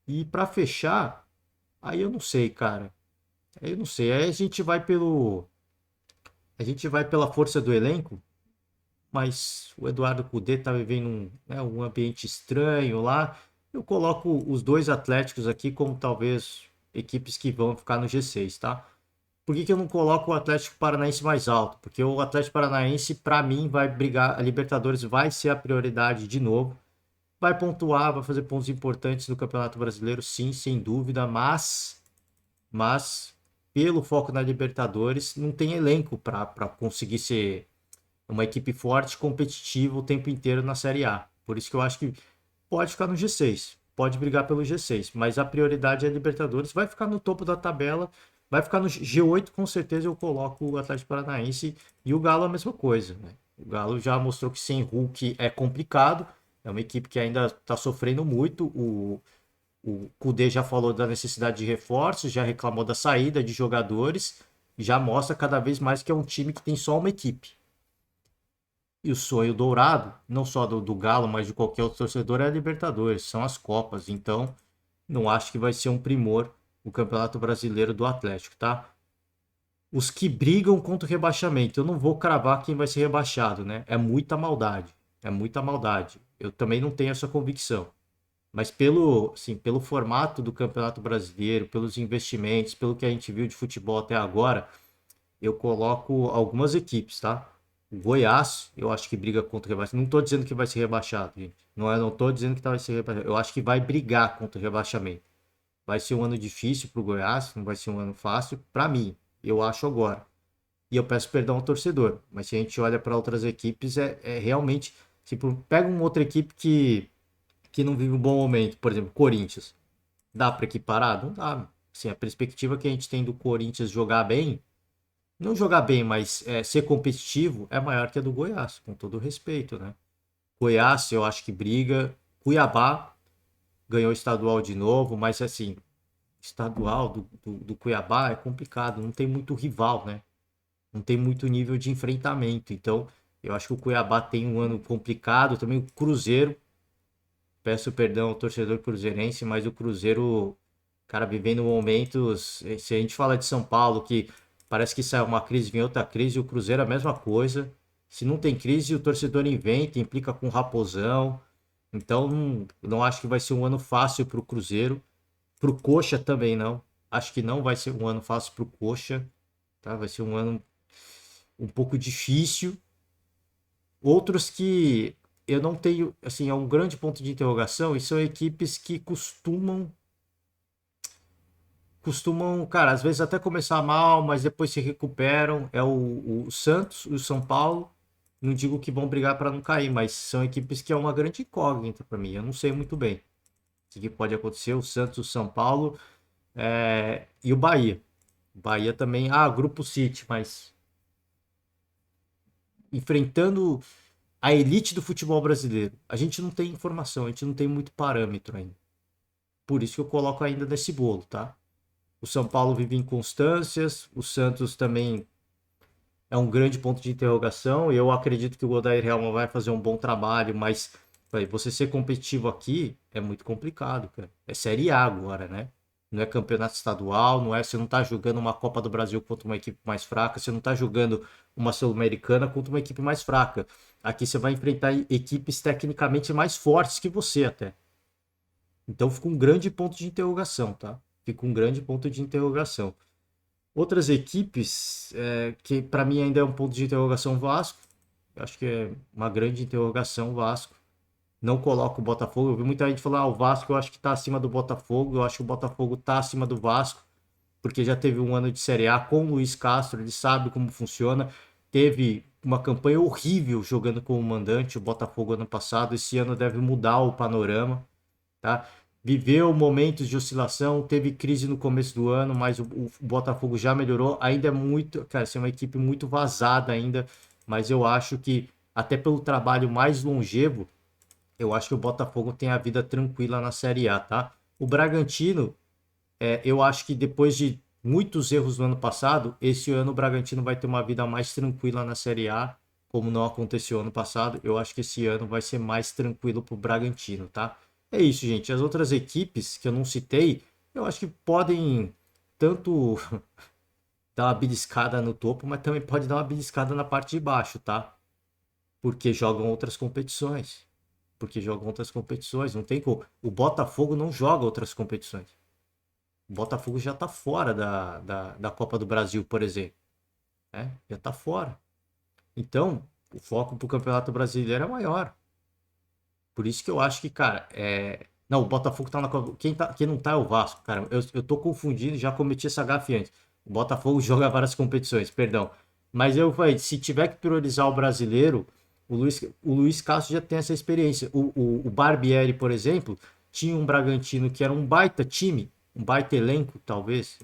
E para fechar, aí eu não sei, cara. Aí eu não sei. Aí a gente vai pela força do elenco, mas o Eduardo Cudê tá vivendo um ambiente estranho lá. Eu coloco os dois Atléticos aqui como talvez equipes que vão ficar no G6, tá? Por que que eu não coloco o Atlético Paranaense mais alto? Porque o Atlético Paranaense, para mim, vai brigar. A Libertadores vai ser a prioridade de novo. Vai pontuar, vai fazer pontos importantes no Campeonato Brasileiro, sim, sem dúvida, mas pelo foco na Libertadores, não tem elenco para conseguir ser uma equipe forte, competitiva o tempo inteiro na Série A. Por isso que eu acho que pode ficar no G6, pode brigar pelo G6, mas a prioridade é a Libertadores, vai ficar no topo da tabela, vai ficar no G8, com certeza eu coloco o Atlético Paranaense e o Galo a mesma coisa, né? O Galo já mostrou que sem Hulk é complicado, é uma equipe que ainda está sofrendo muito, o Cudê já falou da necessidade de reforços, já reclamou da saída de jogadores, já mostra cada vez mais que é um time que tem só uma equipe. E o sonho dourado, não só do Galo, mas de qualquer outro torcedor, é a Libertadores, são as Copas. Então, não acho que vai ser um primor o Campeonato Brasileiro do Atlético, tá? Os que brigam contra o rebaixamento, eu não vou cravar quem vai ser rebaixado, né? É muita maldade. É muita maldade. Eu também não tenho essa convicção. Mas pelo formato do Campeonato Brasileiro, pelos investimentos, pelo que a gente viu de futebol até agora, eu coloco algumas equipes, tá? O Goiás, eu acho que briga contra o rebaixamento. Não estou dizendo que vai ser rebaixado, gente. Não estou dizendo que vai ser rebaixado. Eu acho que vai brigar contra o rebaixamento. Vai ser um ano difícil para o Goiás, não vai ser um ano fácil. Para mim, eu acho agora. E eu peço perdão ao torcedor. Mas se a gente olha para outras equipes, é realmente. Tipo, pega uma outra equipe que não vive um bom momento. Por exemplo, Corinthians. Dá para equiparar? Não dá. Assim, a perspectiva que a gente tem do Corinthians jogar bem, não jogar bem, mas ser competitivo, é maior que a do Goiás, com todo respeito, né? Goiás, eu acho que briga. Cuiabá ganhou o estadual de novo, mas assim, estadual do Cuiabá é complicado, não tem muito rival, né? Não tem muito nível de enfrentamento. Então, eu acho que o Cuiabá tem um ano complicado. Também o Cruzeiro, peço perdão ao torcedor cruzeirense, mas o Cruzeiro, cara, vivendo momentos. Se a gente fala de São Paulo, que parece que sai uma crise, vem outra crise, o Cruzeiro é a mesma coisa. Se não tem crise, o torcedor inventa, implica com raposão. Então, não acho que vai ser um ano fácil para o Cruzeiro. Para o Coxa também não. Acho que não vai ser um ano fácil para o Coxa. Tá? Vai ser um ano um pouco difícil. Outros que eu não tenho, assim, é um grande ponto de interrogação e são equipes que costumam, cara, às vezes até começar mal, mas depois se recuperam. É o Santos, o São Paulo. Não digo que vão brigar para não cair, mas são equipes que é uma grande incógnita para mim. Eu não sei muito bem o que pode acontecer. O Santos, o São Paulo e o Bahia. O Bahia também, Grupo City, mas enfrentando a elite do futebol brasileiro. A gente não tem informação, a gente não tem muito parâmetro ainda. Por isso que eu coloco ainda nesse bolo, tá? O São Paulo vive inconstâncias, o Santos também é um grande ponto de interrogação. Eu acredito que o Odair Helma vai fazer um bom trabalho, mas você ser competitivo aqui é muito complicado, cara. É Série A agora, né? Não é campeonato estadual, não é, você não tá jogando uma Copa do Brasil contra uma equipe mais fraca, você não tá jogando uma Sul-Americana contra uma equipe mais fraca. Aqui você vai enfrentar equipes tecnicamente mais fortes que você até. Então fica um grande ponto de interrogação, tá? Fica um grande ponto de interrogação. Outras equipes, que para mim ainda é um ponto de interrogação, Vasco. Eu acho que é uma grande interrogação Vasco. Não coloco o Botafogo. Eu vi muita gente falar, o Vasco eu acho que está acima do Botafogo. Eu acho que o Botafogo está acima do Vasco, porque já teve um ano de Série A com o Luiz Castro, ele sabe como funciona. Teve uma campanha horrível jogando como mandante, o Botafogo ano passado. Esse ano deve mudar o panorama, tá? Viveu momentos de oscilação, teve crise no começo do ano, mas o Botafogo já melhorou. Ainda é muito, cara, é uma equipe muito vazada ainda, mas eu acho que até pelo trabalho mais longevo, eu acho que o Botafogo tem a vida tranquila na Série A, tá? O Bragantino, eu acho que depois de muitos erros no ano passado, esse ano o Bragantino vai ter uma vida mais tranquila na Série A, como não aconteceu ano passado. Eu acho que esse ano vai ser mais tranquilo para o Bragantino, tá? É isso, gente. As outras equipes que eu não citei, eu acho que podem tanto dar uma beliscada no topo, mas também pode dar uma beliscada na parte de baixo, tá? Porque jogam outras competições. Porque jogam outras competições. Não tem como. O Botafogo não joga outras competições. O Botafogo já tá fora da Copa do Brasil, por exemplo. Né? Já tá fora. Então, o foco pro Campeonato Brasileiro é maior. Por isso que eu acho que, cara, não, o Botafogo tá na Copa. Quem não tá é o Vasco, cara. Eu tô confundindo, já cometi essa gafe antes. O Botafogo joga várias competições, perdão. Mas eu falei, se tiver que priorizar o brasileiro, o Luiz Castro já tem essa experiência. O Barbieri, por exemplo, tinha um Bragantino que era um baita time, um baita elenco, talvez.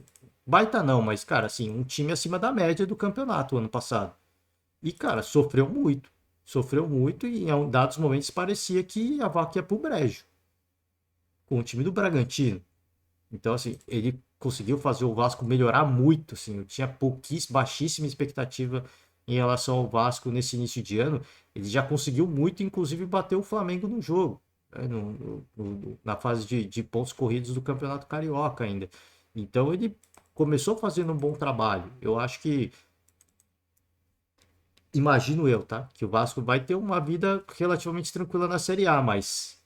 Baita não, mas, cara, assim, um time acima da média do campeonato ano passado. E, cara, sofreu muito. Sofreu muito e em dados momentos parecia que a vaca ia pro brejo com o time do Bragantino. Então, assim, ele conseguiu fazer o Vasco melhorar muito, assim. Eu tinha baixíssima expectativa em relação ao Vasco nesse início de ano. Ele já conseguiu muito, inclusive bater o Flamengo no jogo, né, na fase de pontos corridos do Campeonato Carioca ainda. Então ele começou fazendo um bom trabalho. Eu acho que, imagino eu, tá? Que o Vasco vai ter uma vida relativamente tranquila na Série A, mas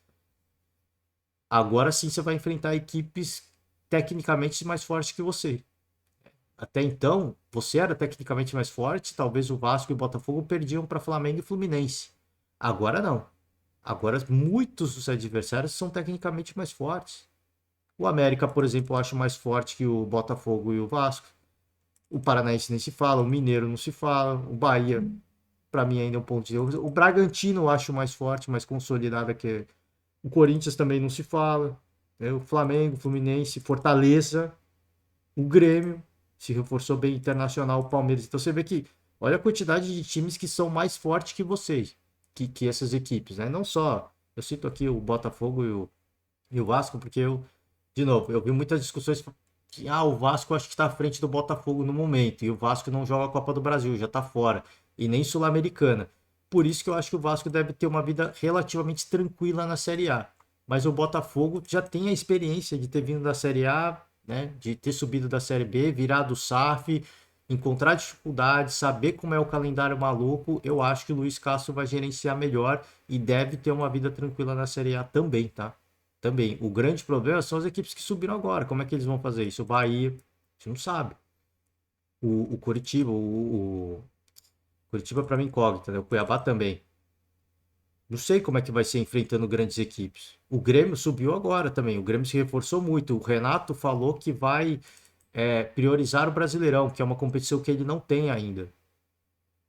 agora sim você vai enfrentar equipes tecnicamente mais fortes que você. Até então, você era tecnicamente mais forte, talvez o Vasco e o Botafogo perdiam para Flamengo e Fluminense. Agora não. Agora muitos dos adversários são tecnicamente mais fortes. O América, por exemplo, eu acho mais forte que o Botafogo e o Vasco. O Paranaense nem se fala, o Mineiro não se fala, o Bahia, para mim, ainda é um ponto de erro. O Bragantino eu acho mais forte, mais consolidado que o Corinthians também não se fala. Né? O Flamengo, o Fluminense, Fortaleza, o Grêmio se reforçou bem, Internacional, o Palmeiras. Então você vê que olha a quantidade de times que são mais fortes que vocês, que essas equipes, né? Não só, eu cito aqui o Botafogo e o Vasco, porque eu, de novo, eu vi muitas discussões que o Vasco acho que está à frente do Botafogo no momento, e o Vasco não joga a Copa do Brasil, já está fora, e nem Sul-Americana. Por isso que eu acho que o Vasco deve ter uma vida relativamente tranquila na Série A. Mas o Botafogo já tem a experiência de ter vindo da Série A, né, de ter subido da Série B, virado o SAF, encontrar dificuldades, saber como é o calendário maluco. Eu acho que o Luiz Castro vai gerenciar melhor e deve ter uma vida tranquila na Série A também, tá? Também. O grande problema são as equipes que subiram agora. Como é que eles vão fazer isso? O Bahia, a gente não sabe. O Curitiba, o Curitiba para mim incógnita, né? O Cuiabá também. Não sei como é que vai ser enfrentando grandes equipes. O Grêmio subiu agora também. O Grêmio se reforçou muito. O Renato falou que vai priorizar o Brasileirão, que é uma competição que ele não tem ainda.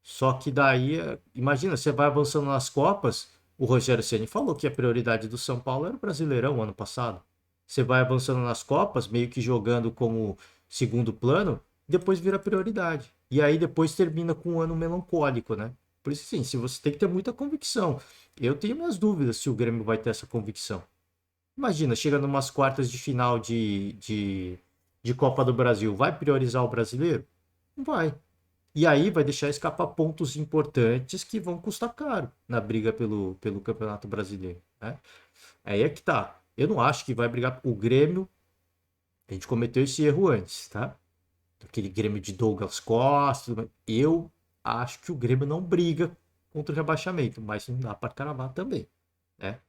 Só que daí, imagina, você vai avançando nas Copas. O Rogério Ceni falou que a prioridade do São Paulo era o Brasileirão ano passado. Você vai avançando nas Copas, meio que jogando como segundo plano, depois vira prioridade. E aí depois termina com um ano melancólico, né? Por isso, sim, se você tem que ter muita convicção. Eu tenho minhas dúvidas se o Grêmio vai ter essa convicção. Imagina, chega numas quartas de final de Copa do Brasil, vai priorizar o brasileiro? Não vai. E aí vai deixar escapar pontos importantes que vão custar caro na briga pelo Campeonato Brasileiro, né? Aí é que tá. Eu não acho que vai brigar o Grêmio. A gente cometeu esse erro antes, tá? Aquele Grêmio de Douglas Costa. Eu acho que o Grêmio não briga contra o rebaixamento, mas não dá para cravar também, né?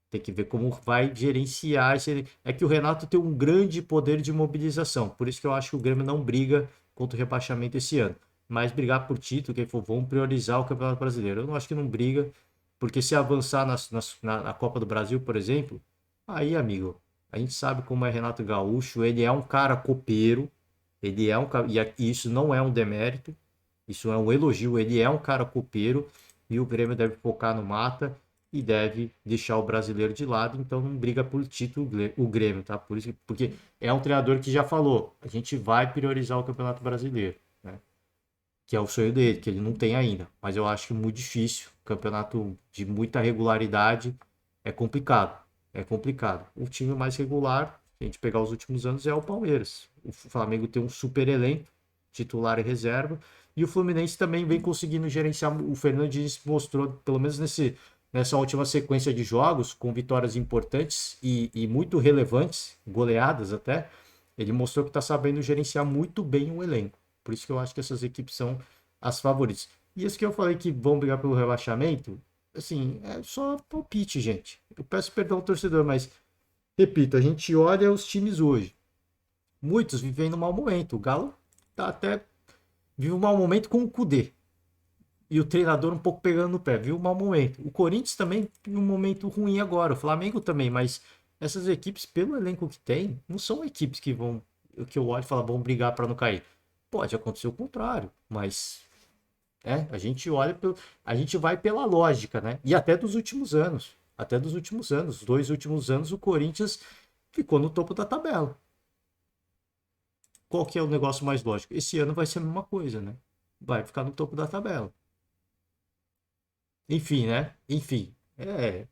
Tem que ver como vai gerenciar esse. É que o Renato tem um grande poder de mobilização. Por isso que eu acho que o Grêmio não briga contra o rebaixamento esse ano. Mas brigar por título, que for, vão priorizar o Campeonato Brasileiro. Eu não acho que não briga, porque se avançar na Copa do Brasil, por exemplo, aí, amigo, a gente sabe como é Renato Gaúcho. Ele é um cara copeiro. Ele é um e isso não é um demérito. Isso é um elogio. Ele é um cara copeiro e o Grêmio deve focar no mata e deve deixar o brasileiro de lado, então não briga por título o Grêmio, tá? Por isso, porque é um treinador que já falou, a gente vai priorizar o Campeonato Brasileiro, né? Que é o sonho dele, que ele não tem ainda, mas eu acho que muito difícil, campeonato de muita regularidade é complicado, é complicado. O time mais regular, se a gente pegar os últimos anos, é o Palmeiras. O Flamengo tem um super elenco, titular e reserva, e o Fluminense também vem conseguindo gerenciar. O Fernando Diniz mostrou, pelo menos nessa última sequência de jogos, com vitórias importantes e muito relevantes, goleadas até, ele mostrou que está sabendo gerenciar muito bem o elenco. Por isso que eu acho que essas equipes são as favoritas. E isso que eu falei que vão brigar pelo rebaixamento, assim, é só palpite, gente. Eu peço perdão ao torcedor, mas, repito, a gente olha os times hoje. Muitos vivem no mau momento. O Galo tá até vive um mau momento com o Kudê. E o treinador um pouco pegando no pé, viu? Um mau momento. O Corinthians também tem um momento ruim agora. O Flamengo também, mas essas equipes, pelo elenco que tem, não são equipes que vão. Que eu olho e falo, vão brigar para não cair. Pode acontecer o contrário, mas a gente olha, a gente vai pela lógica, né? E até dos últimos anos. Até dos últimos anos. Os 2 últimos anos, o Corinthians ficou no topo da tabela. Qual que é o negócio mais lógico? Esse ano vai ser a mesma coisa, né? Vai ficar no topo da tabela. Enfim, né? Enfim, é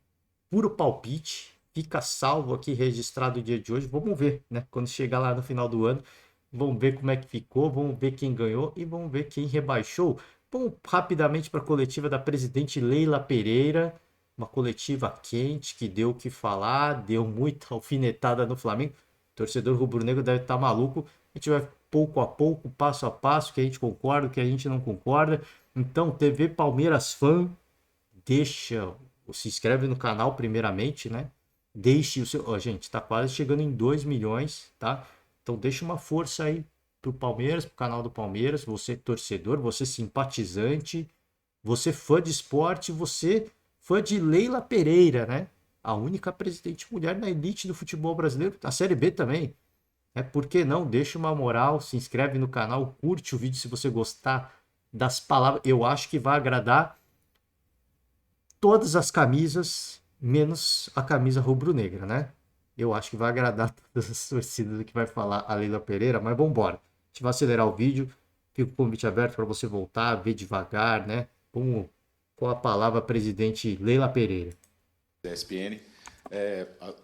puro palpite. fica salvo aqui, registrado o dia de hoje. Vamos ver, né? Quando chegar lá no final do ano, vamos ver como é que ficou, vamos ver quem ganhou e vamos ver quem rebaixou. Vamos rapidamente para a coletiva da presidente Leila Pereira, uma coletiva quente que deu o que falar, deu muita alfinetada no Flamengo. O torcedor rubro-negro deve estar maluco. A gente vai pouco a pouco, passo a passo, que a gente concorda, que a gente não concorda. Então, TV Palmeiras Fã, deixa, se inscreve no canal primeiramente, né? Deixe o seu, ó, gente, tá quase chegando em 2 milhões, tá? Então deixa uma força aí pro Palmeiras, pro canal do Palmeiras, você torcedor, você simpatizante, você fã de esporte, você fã de Leila Pereira, né? A única presidente mulher na elite do futebol brasileiro, a Série B também. Por que não? Deixa uma moral, se inscreve no canal, curte o vídeo se você gostar das palavras. Eu acho que vai agradar todas as camisas, menos a camisa rubro-negra, né? Eu acho que vai agradar todas as torcidas do que vai falar a Leila Pereira, mas vamos embora. A gente vai acelerar o vídeo, fica o convite aberto para você voltar, ver devagar, né? Com a palavra presidente Leila Pereira. Da ESPN.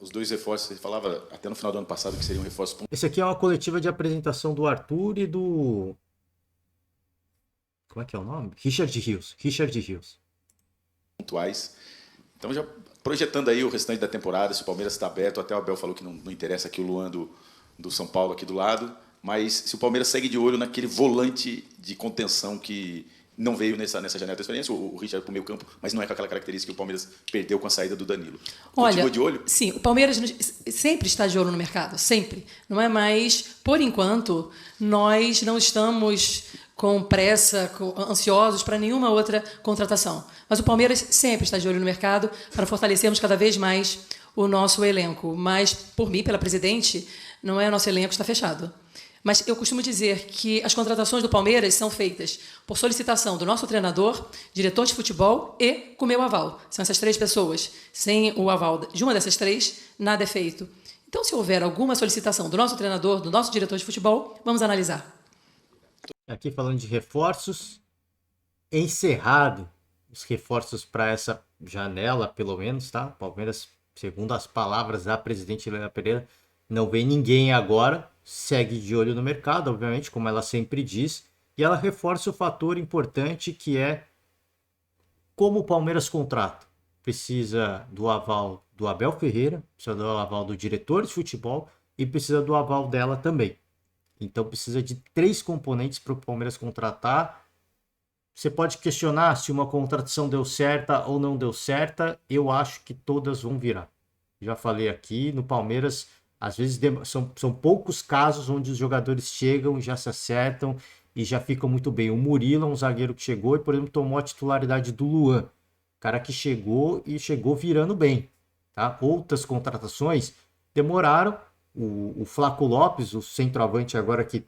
Os dois reforços, você falava até no final do ano passado que seriam reforços Esse aqui é uma coletiva de apresentação do Arthur e do... Como é que é o nome? Richard Rios. Richard Rios. pontuais. Então, já projetando aí o restante da temporada, se o Palmeiras está aberto, até o Abel falou que não interessa aqui o Luan do São Paulo aqui do lado, mas se o Palmeiras segue de olho naquele volante de contenção que não veio nessa janela de experiência, o Richard para o meio campo, mas não é com aquela característica que o Palmeiras perdeu com a saída do Danilo. Olha, de olho? Sim, o Palmeiras sempre está de olho no mercado, sempre. Não é mais, por enquanto, nós não estamos com pressa, ansiosos para nenhuma outra contratação. Mas o Palmeiras sempre está de olho no mercado para fortalecermos cada vez mais o nosso elenco. Mas, por mim, pela presidente, não é, nosso elenco está fechado. Mas eu costumo dizer que as contratações do Palmeiras são feitas por solicitação do nosso treinador, diretor de futebol e com meu aval. São essas três pessoas. Sem o aval de uma dessas três, nada é feito. Então, se houver alguma solicitação do nosso treinador, do nosso diretor de futebol, vamos analisar. Aqui falando de reforços, encerrado os reforços para essa janela, pelo menos, tá? Palmeiras, segundo as palavras da presidente Leila Pereira, não vem ninguém agora, segue de olho no mercado, obviamente, como ela sempre diz, e ela reforça o fator importante que é como o Palmeiras contrata. Precisa do aval do Abel Ferreira, precisa do aval do diretor de futebol e precisa do aval dela também. Então precisa de 3 componentes para o Palmeiras contratar. Você pode questionar se uma contratação deu certa ou não deu certa. Eu acho que todas vão virar. Já falei aqui, no Palmeiras, às vezes são poucos casos onde os jogadores chegam, já se acertam e já ficam muito bem. O Murilo é um zagueiro que chegou e, por exemplo, tomou a titularidade do Luan. Cara que chegou e chegou virando bem. Tá? Outras contratações demoraram. O Flaco Lopes, o centroavante agora que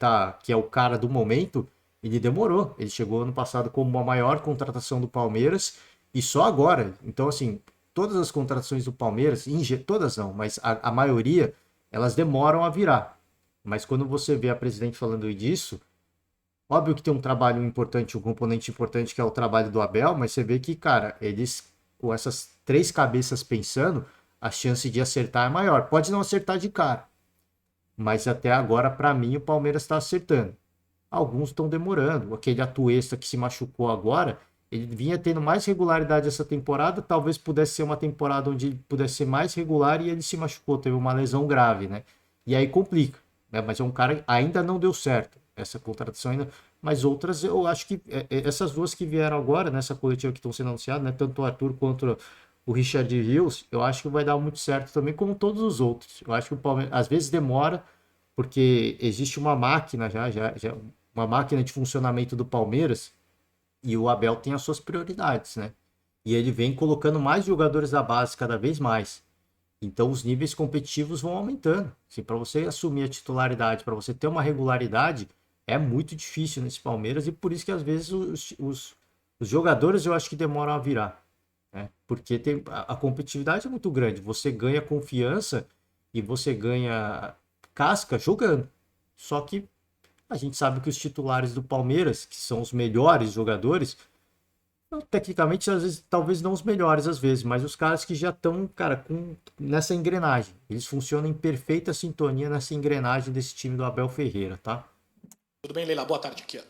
é o cara do momento, ele demorou. Ele chegou ano passado como a maior contratação do Palmeiras e só agora. Então, assim, todas as contratações do Palmeiras, todas não, mas a maioria, elas demoram a virar. Mas quando você vê a presidente falando disso, óbvio que tem um trabalho importante, um componente importante que é o trabalho do Abel, mas você vê que, cara, eles com essas 3 cabeças pensando, a chance de acertar é maior. Pode não acertar de cara, mas até agora, para mim, o Palmeiras está acertando. Alguns estão demorando. Aquele Atuesta que se machucou agora, ele vinha tendo mais regularidade essa temporada. Talvez pudesse ser uma temporada onde ele pudesse ser mais regular e ele se machucou, teve uma lesão grave, né? E aí complica, né? Mas é um cara que ainda não deu certo. Essa contratação ainda. Mas outras, eu acho que essas duas que vieram agora, nessa coletiva que estão sendo anunciadas, né? Tanto o Arthur quanto o Richard Rios, eu acho que vai dar muito certo também, como todos os outros. Eu acho que o Palmeiras às vezes demora, porque existe uma máquina uma máquina de funcionamento do Palmeiras e o Abel tem as suas prioridades, né? E ele vem colocando mais jogadores da base cada vez mais. Então os níveis competitivos vão aumentando. Assim, para você assumir a titularidade, para você ter uma regularidade, é muito difícil nesse Palmeiras e por isso que às vezes os jogadores eu acho que demoram a virar. Né? Porque a competitividade é muito grande. Você ganha confiança e você ganha casca jogando. Só que a gente sabe que os titulares do Palmeiras, que são os melhores jogadores, Tecnicamente, às vezes, talvez não os melhores, às vezes, mas os caras que já estão, cara, nessa engrenagem. Eles funcionam em perfeita sintonia nessa engrenagem desse time do Abel Ferreira, tá? Tudo bem, Leila? Boa tarde aqui.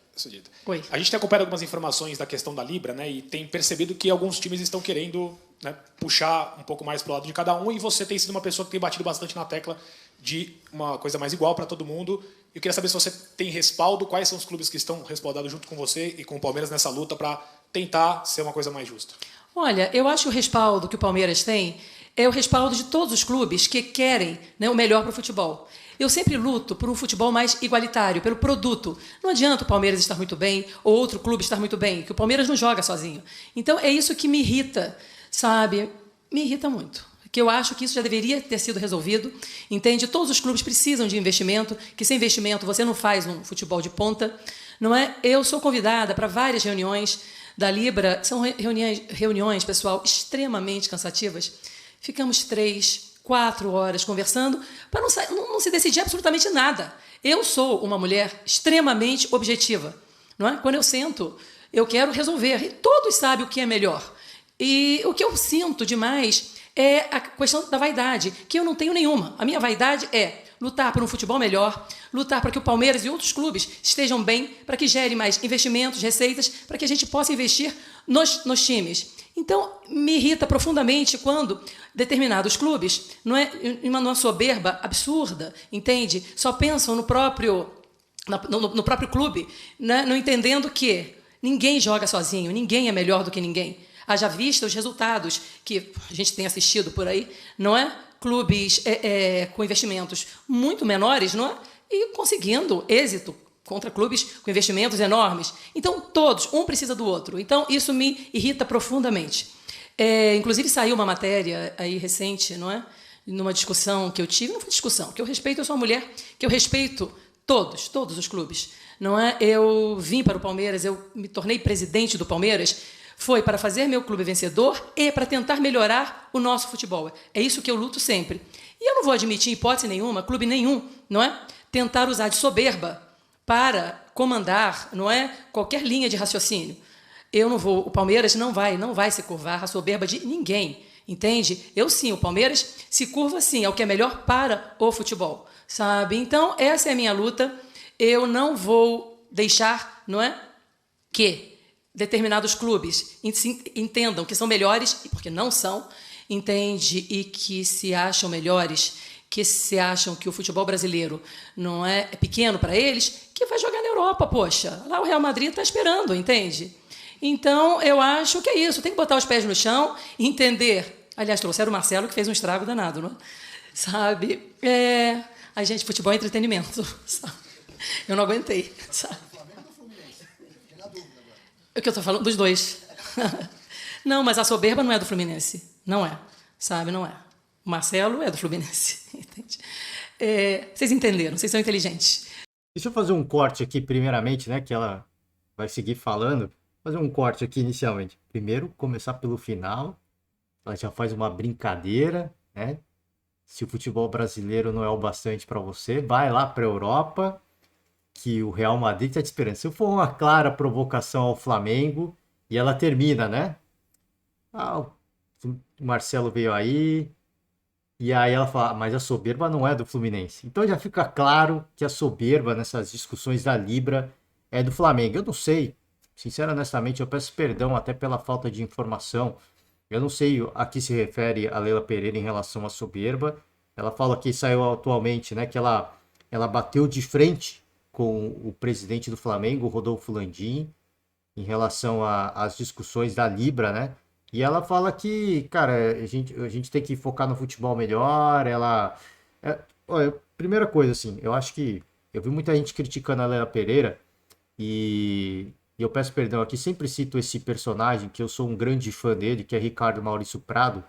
Oi. A gente tem acompanhado algumas informações da questão da Libra, né? E tem percebido que alguns times estão querendo, né, puxar um pouco mais para o lado de cada um. E você tem sido uma pessoa que tem batido bastante na tecla de uma coisa mais igual para todo mundo. Eu queria saber se você tem respaldo, quais são os clubes que estão respaldados junto com você e com o Palmeiras nessa luta para tentar ser uma coisa mais justa. Olha, eu acho que o respaldo que o Palmeiras tem é o respaldo de todos os clubes que querem, né, o melhor para o futebol. Eu sempre luto por um futebol mais igualitário, pelo produto. Não adianta o Palmeiras estar muito bem ou outro clube estar muito bem, que o Palmeiras não joga sozinho. Então, é isso que me irrita, sabe? Me irrita muito. Que eu acho que isso já deveria ter sido resolvido. Entende? Todos os clubes precisam de investimento, que sem investimento você não faz um futebol de ponta. Não é? Eu sou convidada para várias reuniões da Libra. São reuniões, pessoal, extremamente cansativas. Ficamos 3, 4 horas conversando para não se decidir absolutamente nada. Eu sou uma mulher extremamente objetiva. Não é? Quando eu sento, eu quero resolver. E todos sabem o que é melhor. E o que eu sinto demais é a questão da vaidade, que eu não tenho nenhuma. A minha vaidade é lutar por um futebol melhor, lutar para que o Palmeiras e outros clubes estejam bem, para que gere mais investimentos, receitas, para que a gente possa investir nos times. Então, me irrita profundamente quando determinados clubes, não é, em uma soberba absurda, entende? Só pensam no próprio clube, né? Não entendendo que ninguém joga sozinho, ninguém é melhor do que ninguém. Haja vista os resultados que a gente tem assistido por aí, não é? Clubes com investimentos muito menores, não é? E conseguindo êxito contra clubes com investimentos enormes. Então, todos, um precisa do outro. Então, isso me irrita profundamente. Inclusive, saiu uma matéria aí recente, não é? Numa discussão que eu tive, não foi discussão, que eu respeito, eu sou uma mulher, que eu respeito todos os clubes, não é? Eu vim para o Palmeiras, eu me tornei presidente do Palmeiras, foi para fazer meu clube vencedor e para tentar melhorar o nosso futebol. É isso que eu luto sempre. E eu não vou admitir, em hipótese nenhuma, clube nenhum, não é? Tentar usar de soberba para comandar, não é? Qualquer linha de raciocínio. Eu não vou, o Palmeiras não vai se curvar à soberba de ninguém, entende? Eu sim, o Palmeiras se curva sim ao que é melhor para o futebol, sabe? Então, essa é a minha luta. Eu não vou deixar, não é? Que determinados clubes entendam que são melhores, porque não são, entende? E que se acham melhores, que se acham que o futebol brasileiro não é pequeno para eles, que vai jogar na Europa, poxa. Lá o Real Madrid está esperando, entende? Então, eu acho que é isso. Tem que botar os pés no chão e entender. Aliás, trouxeram o Marcelo, que fez um estrago danado, não é? Sabe? A gente, futebol é entretenimento. Sabe? Eu não aguentei, sabe? O que eu estou falando? Dos dois. Não, mas a soberba não é do Fluminense. Não é. Sabe? Não é. O Marcelo é do Fluminense. Entende? Vocês entenderam, vocês são inteligentes. Deixa eu fazer um corte aqui, primeiramente, né? Que ela vai seguir falando. Fazer um corte aqui inicialmente. Primeiro, começar pelo final. Ela já faz uma brincadeira, né? Se o futebol brasileiro não é o bastante para você, vai lá para a Europa, que o Real Madrid está te esperando. Se for uma clara provocação ao Flamengo, e ela termina, né? O Marcelo veio aí, e aí ela fala, mas a soberba não é do Fluminense. Então já fica claro que a soberba nessas discussões da Libra é do Flamengo. Eu não sei, sinceramente, honestamente, eu peço perdão até pela falta de informação. Eu não sei a que se refere a Leila Pereira em relação à soberba. Ela fala que saiu atualmente, né, que ela bateu de frente com o presidente do Flamengo, Rodolfo Landim, em relação às discussões da Libra, né? E ela fala que, cara, a gente tem que focar no futebol melhor. Olha, primeira coisa, assim, eu acho que eu vi muita gente criticando a Leila Pereira e eu peço perdão aqui, sempre cito esse personagem, que eu sou um grande fã dele, que é Ricardo Maurício Prado.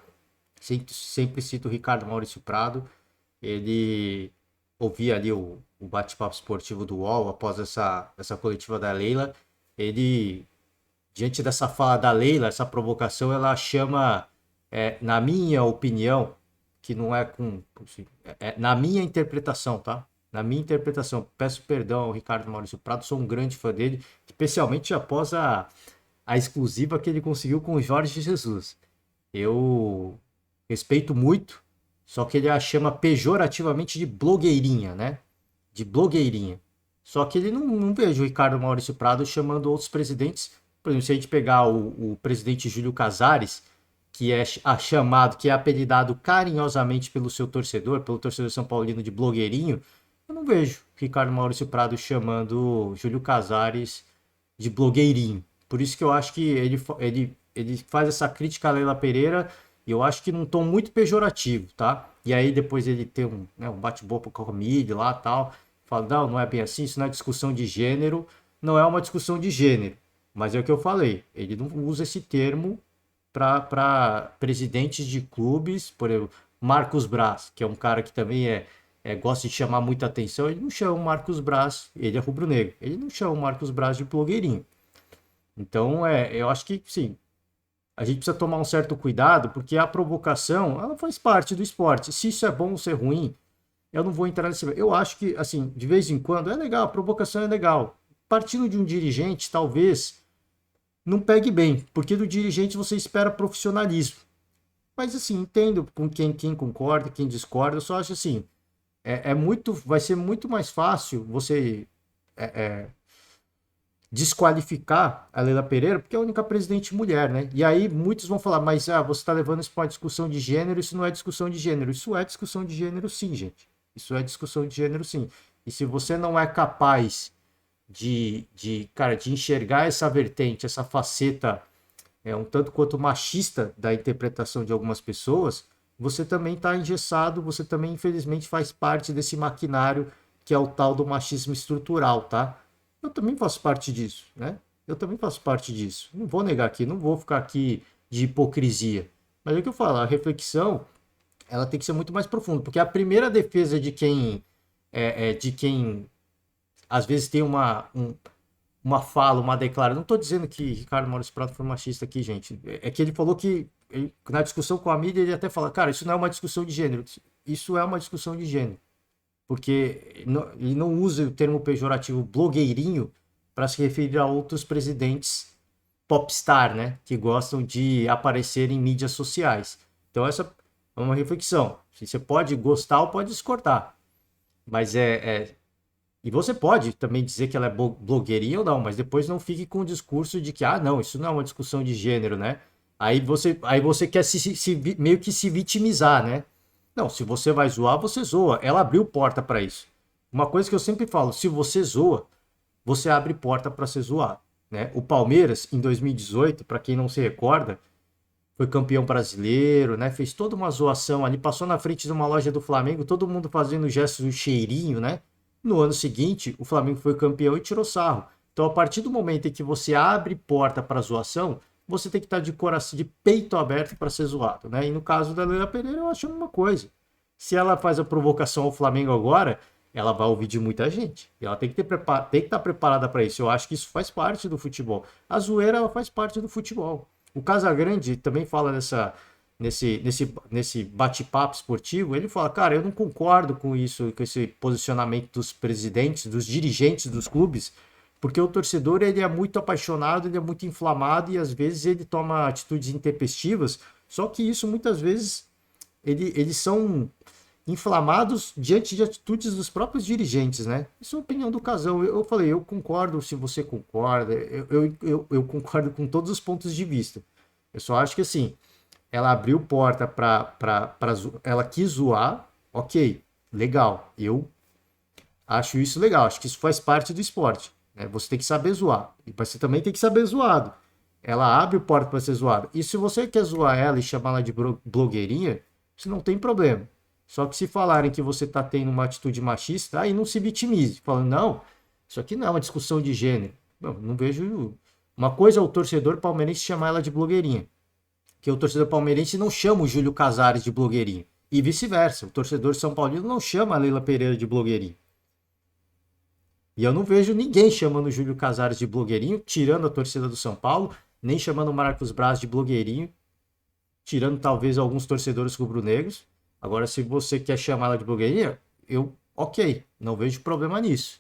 Sempre cito o Ricardo Maurício Prado. Ele ouvia ali o bate-papo esportivo do UOL após essa coletiva da Leila. Ele, diante dessa fala da Leila, essa provocação, ela chama, na minha opinião, que não é com... na minha interpretação, tá? Na minha interpretação, peço perdão ao Ricardo Maurício Prado, sou um grande fã dele, especialmente após a exclusiva que ele conseguiu com o Jorge Jesus. Eu respeito muito, só que ele a chama pejorativamente de blogueirinha, né? De blogueirinha. Só que ele não vejo o Ricardo Maurício Prado chamando outros presidentes. Por exemplo, se a gente pegar o presidente Júlio Casares, que é chamado, que é apelidado carinhosamente pelo seu torcedor, pelo torcedor São Paulino de blogueirinho, eu não vejo Ricardo Maurício Prado chamando Júlio Casares de blogueirinho. Por isso que eu acho que ele faz essa crítica a Leila Pereira, e eu acho que num tom muito pejorativo, tá? E aí depois ele tem um bate-boca com a mídia lá e tal, fala, não é bem assim, isso não é discussão de gênero, não é uma discussão de gênero, mas é o que eu falei, ele não usa esse termo para presidentes de clubes, por exemplo, Marcos Braz, que é um cara que também gosta de chamar muita atenção, ele não chama o Marcos Braz, ele é rubro-negro, ele não chama o Marcos Braz de blogueirinho. Então, eu acho que, sim, a gente precisa tomar um certo cuidado, porque a provocação, ela faz parte do esporte. Se isso é bom ou se é ruim, eu não vou entrar nesse... Eu acho que, assim, de vez em quando, é legal, a provocação é legal. Partindo de um dirigente, talvez não pegue bem, porque do dirigente você espera profissionalismo. Mas, assim, entendo com quem concorda, quem discorda, eu só acho assim, vai ser muito mais fácil você desqualificar a Leila Pereira, porque é a única presidente mulher, né? E aí muitos vão falar, mas você está levando isso para uma discussão de gênero, isso não é discussão de gênero. Isso é discussão de gênero sim, gente. Isso é discussão de gênero sim. E se você não é capaz de enxergar essa vertente, essa faceta um tanto quanto machista da interpretação de algumas pessoas, você também está engessado, você também infelizmente faz parte desse maquinário que é o tal do machismo estrutural, tá? Eu também faço parte disso, né? Eu também faço parte disso. Não vou negar aqui, não vou ficar aqui de hipocrisia. Mas é o que eu falo, a reflexão, ela tem que ser muito mais profunda, porque a primeira defesa de quem às vezes tem uma fala, uma declaração. Não estou dizendo que Ricardo Maurício Prado foi machista aqui, gente. É que ele falou que, na discussão com a mídia, ele até fala, cara, isso não é uma discussão de gênero. Isso é uma discussão de gênero. Porque ele não usa o termo pejorativo blogueirinho para se referir a outros presidentes popstar, né? Que gostam de aparecer em mídias sociais. Então essa é uma reflexão. Você pode gostar ou pode discordar. Mas e você pode também dizer que ela é blogueirinha ou não, mas depois não fique com o discurso de que, não, isso não é uma discussão de gênero, né? Aí você quer meio que se vitimizar, né? Não, se você vai zoar, você zoa. Ela abriu porta para isso. Uma coisa que eu sempre falo, se você zoa, você abre porta para ser zoado, né? O Palmeiras, em 2018, para quem não se recorda, foi campeão brasileiro, né? Fez toda uma zoação ali, passou na frente de uma loja do Flamengo, todo mundo fazendo gestos do cheirinho, né? No ano seguinte, o Flamengo foi campeão e tirou sarro. Então, a partir do momento em que você abre porta para zoação, você tem que estar de coração, de peito aberto para ser zoado, né? E no caso da Leila Pereira, eu acho uma coisa. Se ela faz a provocação ao Flamengo agora, ela vai ouvir de muita gente. E ela tem que estar preparada para isso. Eu acho que isso faz parte do futebol. A zoeira, ela faz parte do futebol. O Casagrande também fala nesse bate-papo esportivo, ele fala, cara, eu não concordo com isso, com esse posicionamento dos presidentes, dos dirigentes dos clubes, porque o torcedor, ele é muito apaixonado, ele é muito inflamado e às vezes ele toma atitudes intempestivas, só que isso muitas vezes eles são inflamados diante de atitudes dos próprios dirigentes, né? Isso é a opinião do Casão. Eu falei, eu concordo se você concorda, eu concordo com todos os pontos de vista. Eu só acho que assim, ela abriu porta ela quis zoar, ok, legal. Eu acho isso legal, acho que isso faz parte do esporte. Né? Você tem que saber zoar. E você também tem que saber zoado. Ela abre porta para ser zoada. E se você quer zoar ela e chamar ela de blogueirinha, isso não tem problema. Só que se falarem que você está tendo uma atitude machista, aí não se vitimize. Falando, não, isso aqui não é uma discussão de gênero. Não vejo... Uma coisa é o torcedor palmeirense chamar ela de blogueirinha. Que o torcedor palmeirense não chama o Júlio Casares de blogueirinho. E vice-versa. O torcedor São Paulino não chama a Leila Pereira de blogueirinho. E eu não vejo ninguém chamando o Júlio Casares de blogueirinho, tirando a torcida do São Paulo, nem chamando o Marcos Braz de blogueirinho, tirando talvez alguns torcedores rubro-negros. Agora, se você quer chamar ela de blogueirinha, ok, não vejo problema nisso.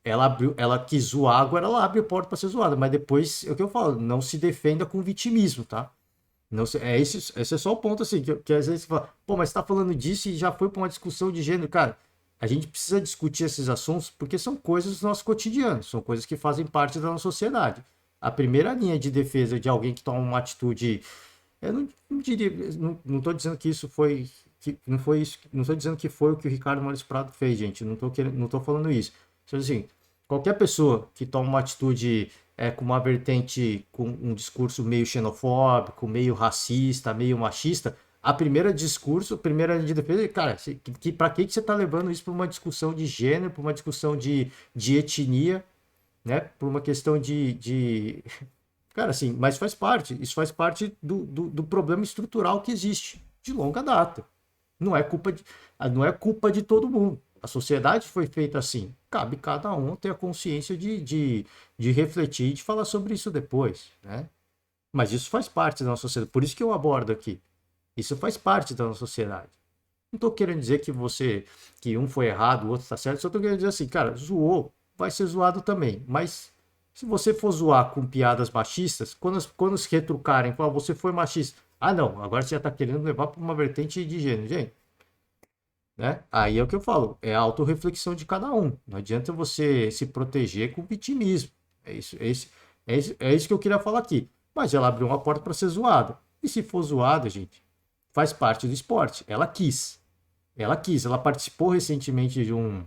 ela quis zoar, agora ela abre a porta para ser zoada, mas depois, é o que eu falo, não se defenda com vitimismo, tá? Não, esse é só o ponto, assim, que às vezes você fala, pô, mas você tá falando disso e já foi para uma discussão de gênero. Cara, a gente precisa discutir esses assuntos porque são coisas do nosso cotidiano, são coisas que fazem parte da nossa sociedade. A primeira linha de defesa de alguém que toma uma atitude, eu não diria, não tô dizendo que isso foi, que não foi isso, não tô dizendo que foi o que o Ricardo Maurício Prado fez, gente, não tô falando isso. Então, assim, qualquer pessoa que toma uma atitude com uma vertente, com um discurso meio xenofóbico, meio racista, meio machista, a primeira linha de defesa, cara, pra que você tá levando isso para uma discussão de gênero, para uma discussão de etnia, né? Por uma questão de... Cara, assim, mas isso faz parte do problema estrutural que existe de longa data. Não é culpa não é culpa de todo mundo. A sociedade foi feita assim. Cabe cada um ter a consciência de refletir e de falar sobre isso depois, né? Mas isso faz parte da nossa sociedade. Por isso que eu abordo aqui. Isso faz parte da nossa sociedade. Não estou querendo dizer que um foi errado, o outro está certo. Só estou querendo dizer assim, cara, zoou, vai ser zoado também. Mas se você for zoar com piadas machistas, quando se retrucarem, falar, você foi machista. Ah, não, agora você já está querendo levar para uma vertente de gênero. Gente, né? Aí é o que eu falo, é a autorreflexão de cada um. Não adianta você se proteger com vitimismo. É isso que eu queria falar aqui. Mas ela abriu uma porta para ser zoada. E se for zoada, gente, faz parte do esporte. Ela quis. Ela participou recentemente de um.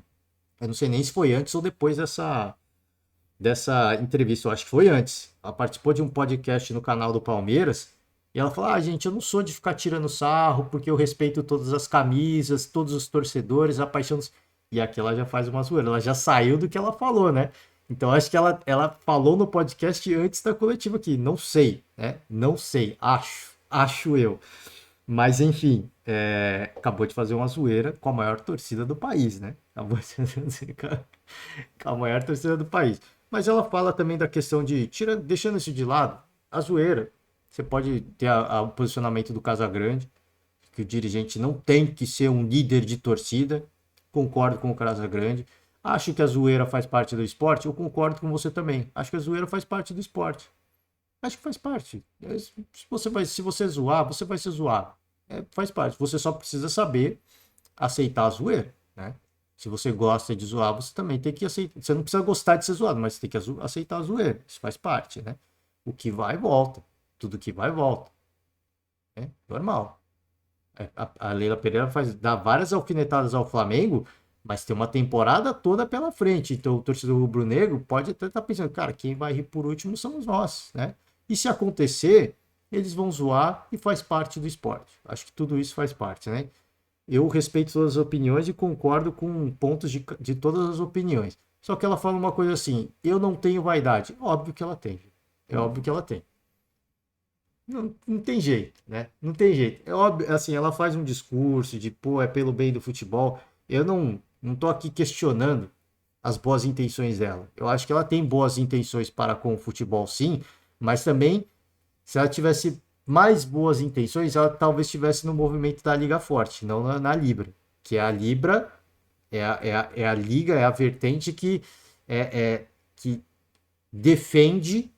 Eu não sei nem se foi antes ou depois dessa entrevista. Eu acho que foi antes. Ela participou de um podcast no canal do Palmeiras. E ela falou: gente, eu não sou de ficar tirando sarro, porque eu respeito todas as camisas, todos os torcedores, a paixão dos... E aqui ela já faz uma zoeira. Ela já saiu do que ela falou, né? Então acho que ela falou no podcast antes da coletiva aqui. Não sei, né? Não sei. Acho eu. Mas, enfim, acabou de fazer uma zoeira com a maior torcida do país, né? Acabou de fazer com a maior torcida do país. Mas ela fala também da questão de, deixando isso de lado, a zoeira. Você pode ter o posicionamento do Casagrande, que o dirigente não tem que ser um líder de torcida. Concordo com o Casagrande. Acho que a zoeira faz parte do esporte. Eu concordo com você também. Acho que a zoeira faz parte do esporte. Acho que faz parte. Se você zoar, você vai ser zoado. Faz parte. Você só precisa saber aceitar a zoeira, né? Se você gosta de zoar, você também tem que aceitar. Você não precisa gostar de ser zoado, mas você tem que aceitar a zoeira. Isso faz parte, né? O que vai, volta. Tudo que vai, volta. É normal. A Leila Pereira dá várias alfinetadas ao Flamengo, mas tem uma temporada toda pela frente. Então o torcedor rubro-negro pode até estar pensando, cara, quem vai rir por último somos nós, né? E se acontecer, eles vão zoar e faz parte do esporte. Acho que tudo isso faz parte, né? Eu respeito todas as opiniões e concordo com pontos de todas as opiniões. Só que ela fala uma coisa assim, eu não tenho vaidade. Óbvio que ela tem. É óbvio que ela tem. Não tem jeito, né? Não tem jeito. É óbvio, assim, ela faz um discurso de, pô, é pelo bem do futebol. Eu não tô aqui questionando as boas intenções dela. Eu acho que ela tem boas intenções para com o futebol, sim, mas também, se ela tivesse mais boas intenções, ela talvez estivesse no movimento da Liga Forte, não na Libra. Que a Libra é a liga, é a vertente que defende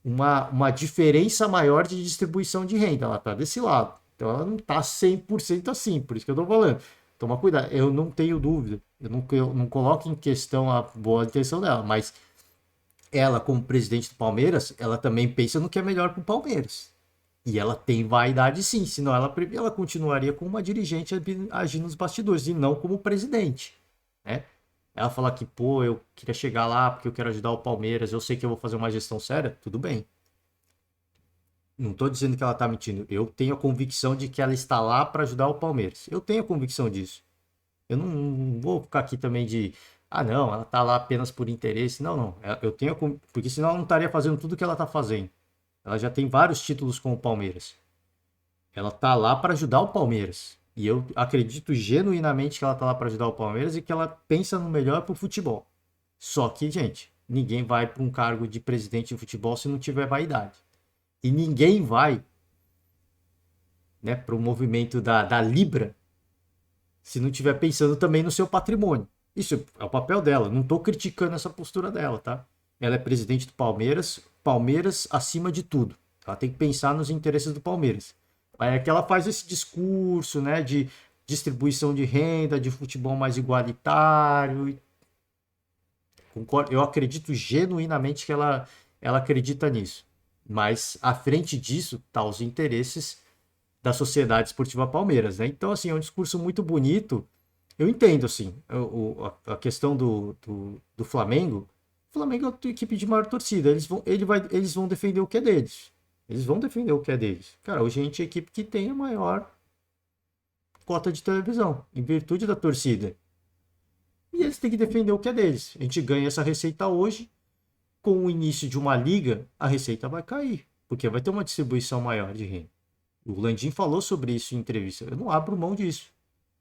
uma diferença maior de distribuição de renda. Ela está desse lado. Então ela não está 100% assim, por isso que eu estou falando. Toma cuidado, eu não tenho dúvida. Eu não coloco em questão a boa intenção dela, mas ela, como presidente do Palmeiras, ela também pensa no que é melhor para o Palmeiras. E ela tem vaidade sim, senão ela continuaria como uma dirigente agindo nos bastidores e não como presidente, né? Ela fala que, pô, eu queria chegar lá porque eu quero ajudar o Palmeiras, eu sei que eu vou fazer uma gestão séria, tudo bem. Não estou dizendo que ela está mentindo, eu tenho a convicção de que ela está lá para ajudar o Palmeiras. Eu tenho a convicção disso. Eu não vou ficar aqui também não, ela está lá apenas por interesse. Não. Eu tenho, porque senão ela não estaria fazendo tudo que ela está fazendo. Ela já tem vários títulos com o Palmeiras. Ela tá lá para ajudar o Palmeiras. E eu acredito genuinamente que ela tá lá para ajudar o Palmeiras e que ela pensa no melhor pro futebol. Só que, gente, ninguém vai para um cargo de presidente de futebol se não tiver vaidade. E ninguém vai, para o movimento da Libra se não tiver pensando também no seu patrimônio. Isso é o papel dela. Não estou criticando essa postura dela, tá? Ela é presidente do Palmeiras, Palmeiras acima de tudo. Ela tem que pensar nos interesses do Palmeiras. Aí é que ela faz esse discurso, né, de distribuição de renda, de futebol mais igualitário. Concordo, eu acredito genuinamente que ela acredita nisso. Mas à frente disso tá os interesses da Sociedade Esportiva Palmeiras, né? Então, assim, é um discurso muito bonito. Eu entendo, assim, a questão do Flamengo. O Flamengo é a equipe de maior torcida. Eles vão defender o que é deles. Eles vão defender o que é deles. Cara, hoje a gente é a equipe que tem a maior cota de televisão, em virtude da torcida. E eles têm que defender o que é deles. A gente ganha essa receita hoje. Com o início de uma liga, a receita vai cair. Porque vai ter uma distribuição maior de renda. O Landim falou sobre isso em entrevista. Eu não abro mão disso.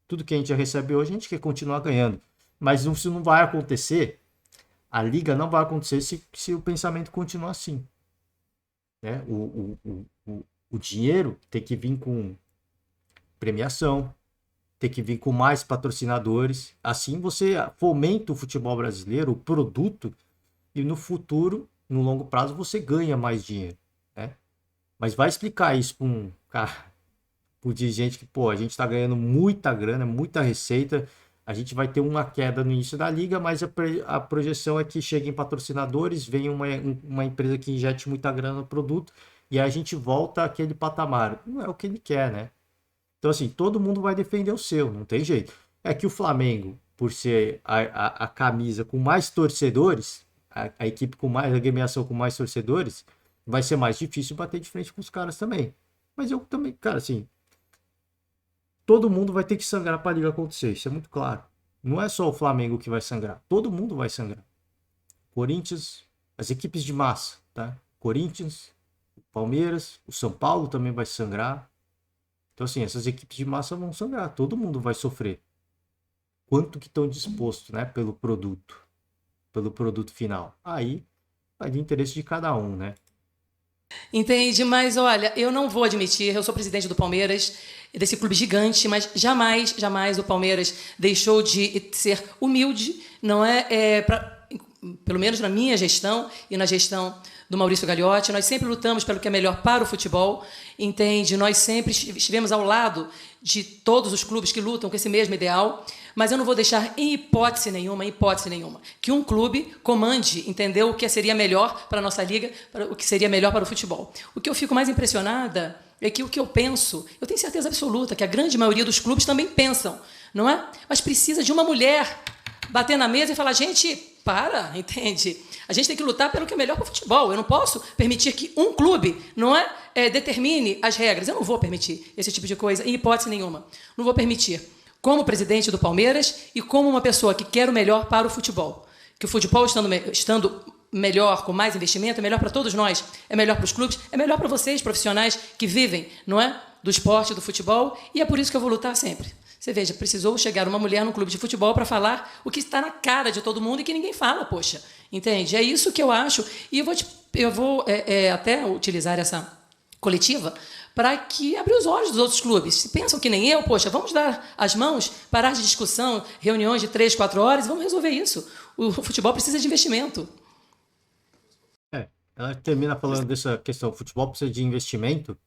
Tudo que a gente já recebe hoje, a gente quer continuar ganhando. Mas isso não vai acontecer. A liga não vai acontecer se o pensamento continuar assim. Né? O dinheiro tem que vir com premiação, tem que vir com mais patrocinadores. Assim você fomenta o futebol brasileiro, o produto, e no futuro, no longo prazo, você ganha mais dinheiro. Né? Mas vai explicar isso para um cara, pro dirigente que, pô, a gente está ganhando muita grana, muita receita, a gente vai ter uma queda no início da liga, mas a projeção é que cheguem patrocinadores, venha uma empresa que injete muita grana no produto, e aí a gente volta àquele patamar. Não é o que ele quer, né? Então, assim, todo mundo vai defender o seu, não tem jeito. É que o Flamengo, por ser a camisa com mais torcedores, a equipe com mais, a agremiação com mais torcedores, vai ser mais difícil bater de frente com os caras também. Mas eu também, cara, assim, todo mundo vai ter que sangrar para a liga acontecer, isso é muito claro. Não é só o Flamengo que vai sangrar, todo mundo vai sangrar. Corinthians, as equipes de massa, tá? Corinthians, Palmeiras, o São Paulo também vai sangrar. Então, assim, essas equipes de massa vão sangrar, todo mundo vai sofrer. Quanto que estão dispostos, né, pelo produto final. Aí vai de interesse de cada um, né? Entende? Mas olha, eu não vou admitir, eu sou presidente do Palmeiras, desse clube gigante, mas jamais, jamais o Palmeiras deixou de ser humilde, não é, pelo menos na minha gestão e na gestão do Maurício Gagliotti, nós sempre lutamos pelo que é melhor para o futebol, entende? Nós sempre estivemos ao lado de todos os clubes que lutam com esse mesmo ideal, mas eu não vou deixar em hipótese nenhuma, que um clube comande, entendeu, o que seria melhor para a nossa liga, o que seria melhor para o futebol. O que eu fico mais impressionada é que o que eu penso, eu tenho certeza absoluta que a grande maioria dos clubes também pensam, não é? Mas precisa de uma mulher bater na mesa e falar, gente, para, entende? A gente tem que lutar pelo que é melhor para o futebol. Eu não posso permitir que um clube, não é, determine as regras. Eu não vou permitir esse tipo de coisa, em hipótese nenhuma. Não vou permitir. Como presidente do Palmeiras e como uma pessoa que quer o melhor para o futebol. Que o futebol, estando melhor, com mais investimento, é melhor para todos nós, é melhor para os clubes, é melhor para vocês, profissionais que vivem, não é, do esporte, do futebol, e é por isso que eu vou lutar sempre. Você veja, precisou chegar uma mulher num clube de futebol para falar o que está na cara de todo mundo e que ninguém fala, poxa. Entende? É isso que eu acho. E eu vou até utilizar essa coletiva para que abrir os olhos dos outros clubes. Se pensam que nem eu, poxa, vamos dar as mãos, parar de discussão, reuniões de 3, 4 horas, vamos resolver isso. O futebol precisa de investimento. Ela termina falando dessa questão, o futebol precisa de investimento,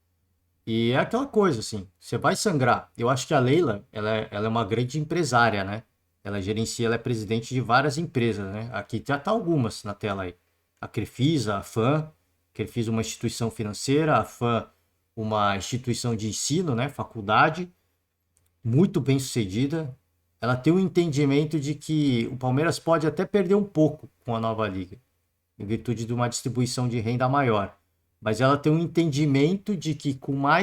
e é aquela coisa, assim, você vai sangrar. Eu acho que a Leila, ela é uma grande empresária, né? Ela gerencia, ela é presidente de várias empresas, né? Aqui já tá algumas na tela aí. A Crefisa, a FAM, a Crefisa uma instituição financeira, a FAM uma instituição de ensino, né? Faculdade, muito bem sucedida. Ela tem um entendimento de que o Palmeiras pode até perder um pouco com a nova liga, em virtude de uma distribuição de renda maior. Mas ela tem um entendimento de que com a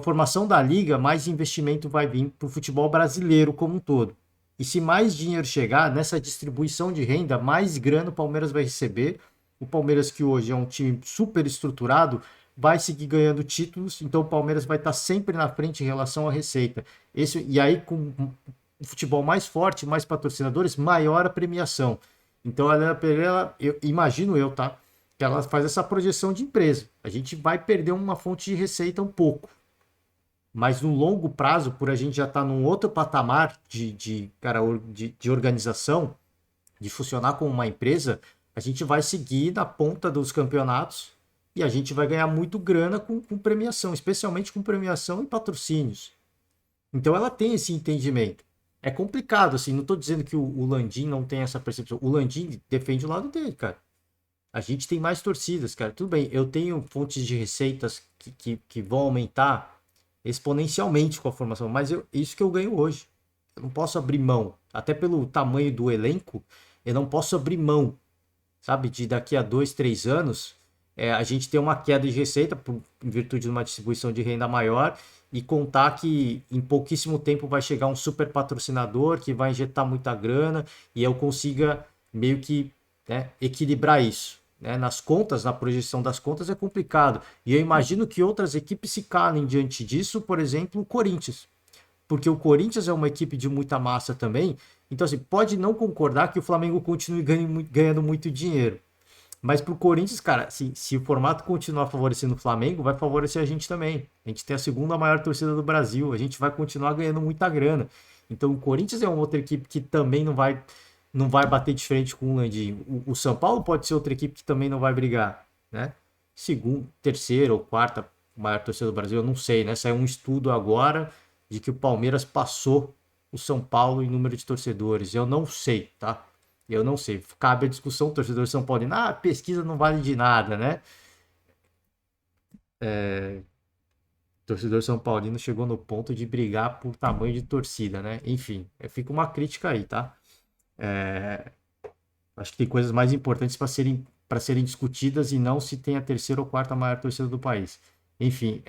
formação da liga, mais investimento vai vir para o futebol brasileiro como um todo. E se mais dinheiro chegar nessa distribuição de renda, mais grana o Palmeiras vai receber. O Palmeiras, que hoje é um time super estruturado, vai seguir ganhando títulos, então o Palmeiras vai estar sempre na frente em relação à receita. E aí, com o futebol mais forte, mais patrocinadores, maior a premiação. Então a Leila Pereira, imagino eu, tá? Que ela faz essa projeção de empresa. A gente vai perder uma fonte de receita um pouco. Mas no longo prazo, por a gente já estar num outro patamar de organização, de funcionar como uma empresa, a gente vai seguir na ponta dos campeonatos e a gente vai ganhar muito grana com premiação, especialmente com premiação e patrocínios. Então ela tem esse entendimento. É complicado, assim, não estou dizendo que o Landim não tem essa percepção. O Landim defende o lado dele, cara. A gente tem mais torcidas, cara. Tudo bem, eu tenho fontes de receitas que vão aumentar exponencialmente com a formação, mas isso que eu ganho hoje. Eu não posso abrir mão. Até pelo tamanho do elenco, eu não posso abrir mão, sabe? De daqui a 2, 3 anos, a gente ter uma queda de receita em virtude de uma distribuição de renda maior e contar que em pouquíssimo tempo vai chegar um super patrocinador que vai injetar muita grana e eu consiga meio que, né, equilibrar isso. Né? Nas contas, na projeção das contas é complicado. E eu imagino que outras equipes se calem diante disso, por exemplo, o Corinthians. Porque o Corinthians é uma equipe de muita massa também. Então, assim, pode não concordar que o Flamengo continue ganhando muito dinheiro. Mas pro Corinthians, cara, assim, se o formato continuar favorecendo o Flamengo, vai favorecer a gente também. A gente tem a segunda maior torcida do Brasil. A gente vai continuar ganhando muita grana. Então, o Corinthians é uma outra equipe que também não vai bater de frente com o Landim. O São Paulo pode ser outra equipe que também não vai brigar, né? Segundo, terceira ou quarta maior torcida do Brasil, eu não sei, né? Saiu um estudo agora de que o Palmeiras passou o São Paulo em número de torcedores. Eu não sei, tá? Eu não sei. Cabe a discussão, torcedor São Paulino. Ah, pesquisa não vale de nada, né? Torcedor São Paulino chegou no ponto de brigar por tamanho de torcida, né? Enfim, fica uma crítica aí, tá? Acho que tem coisas mais importantes para serem discutidas e não se tem a terceira ou quarta maior torcida do país. Enfim,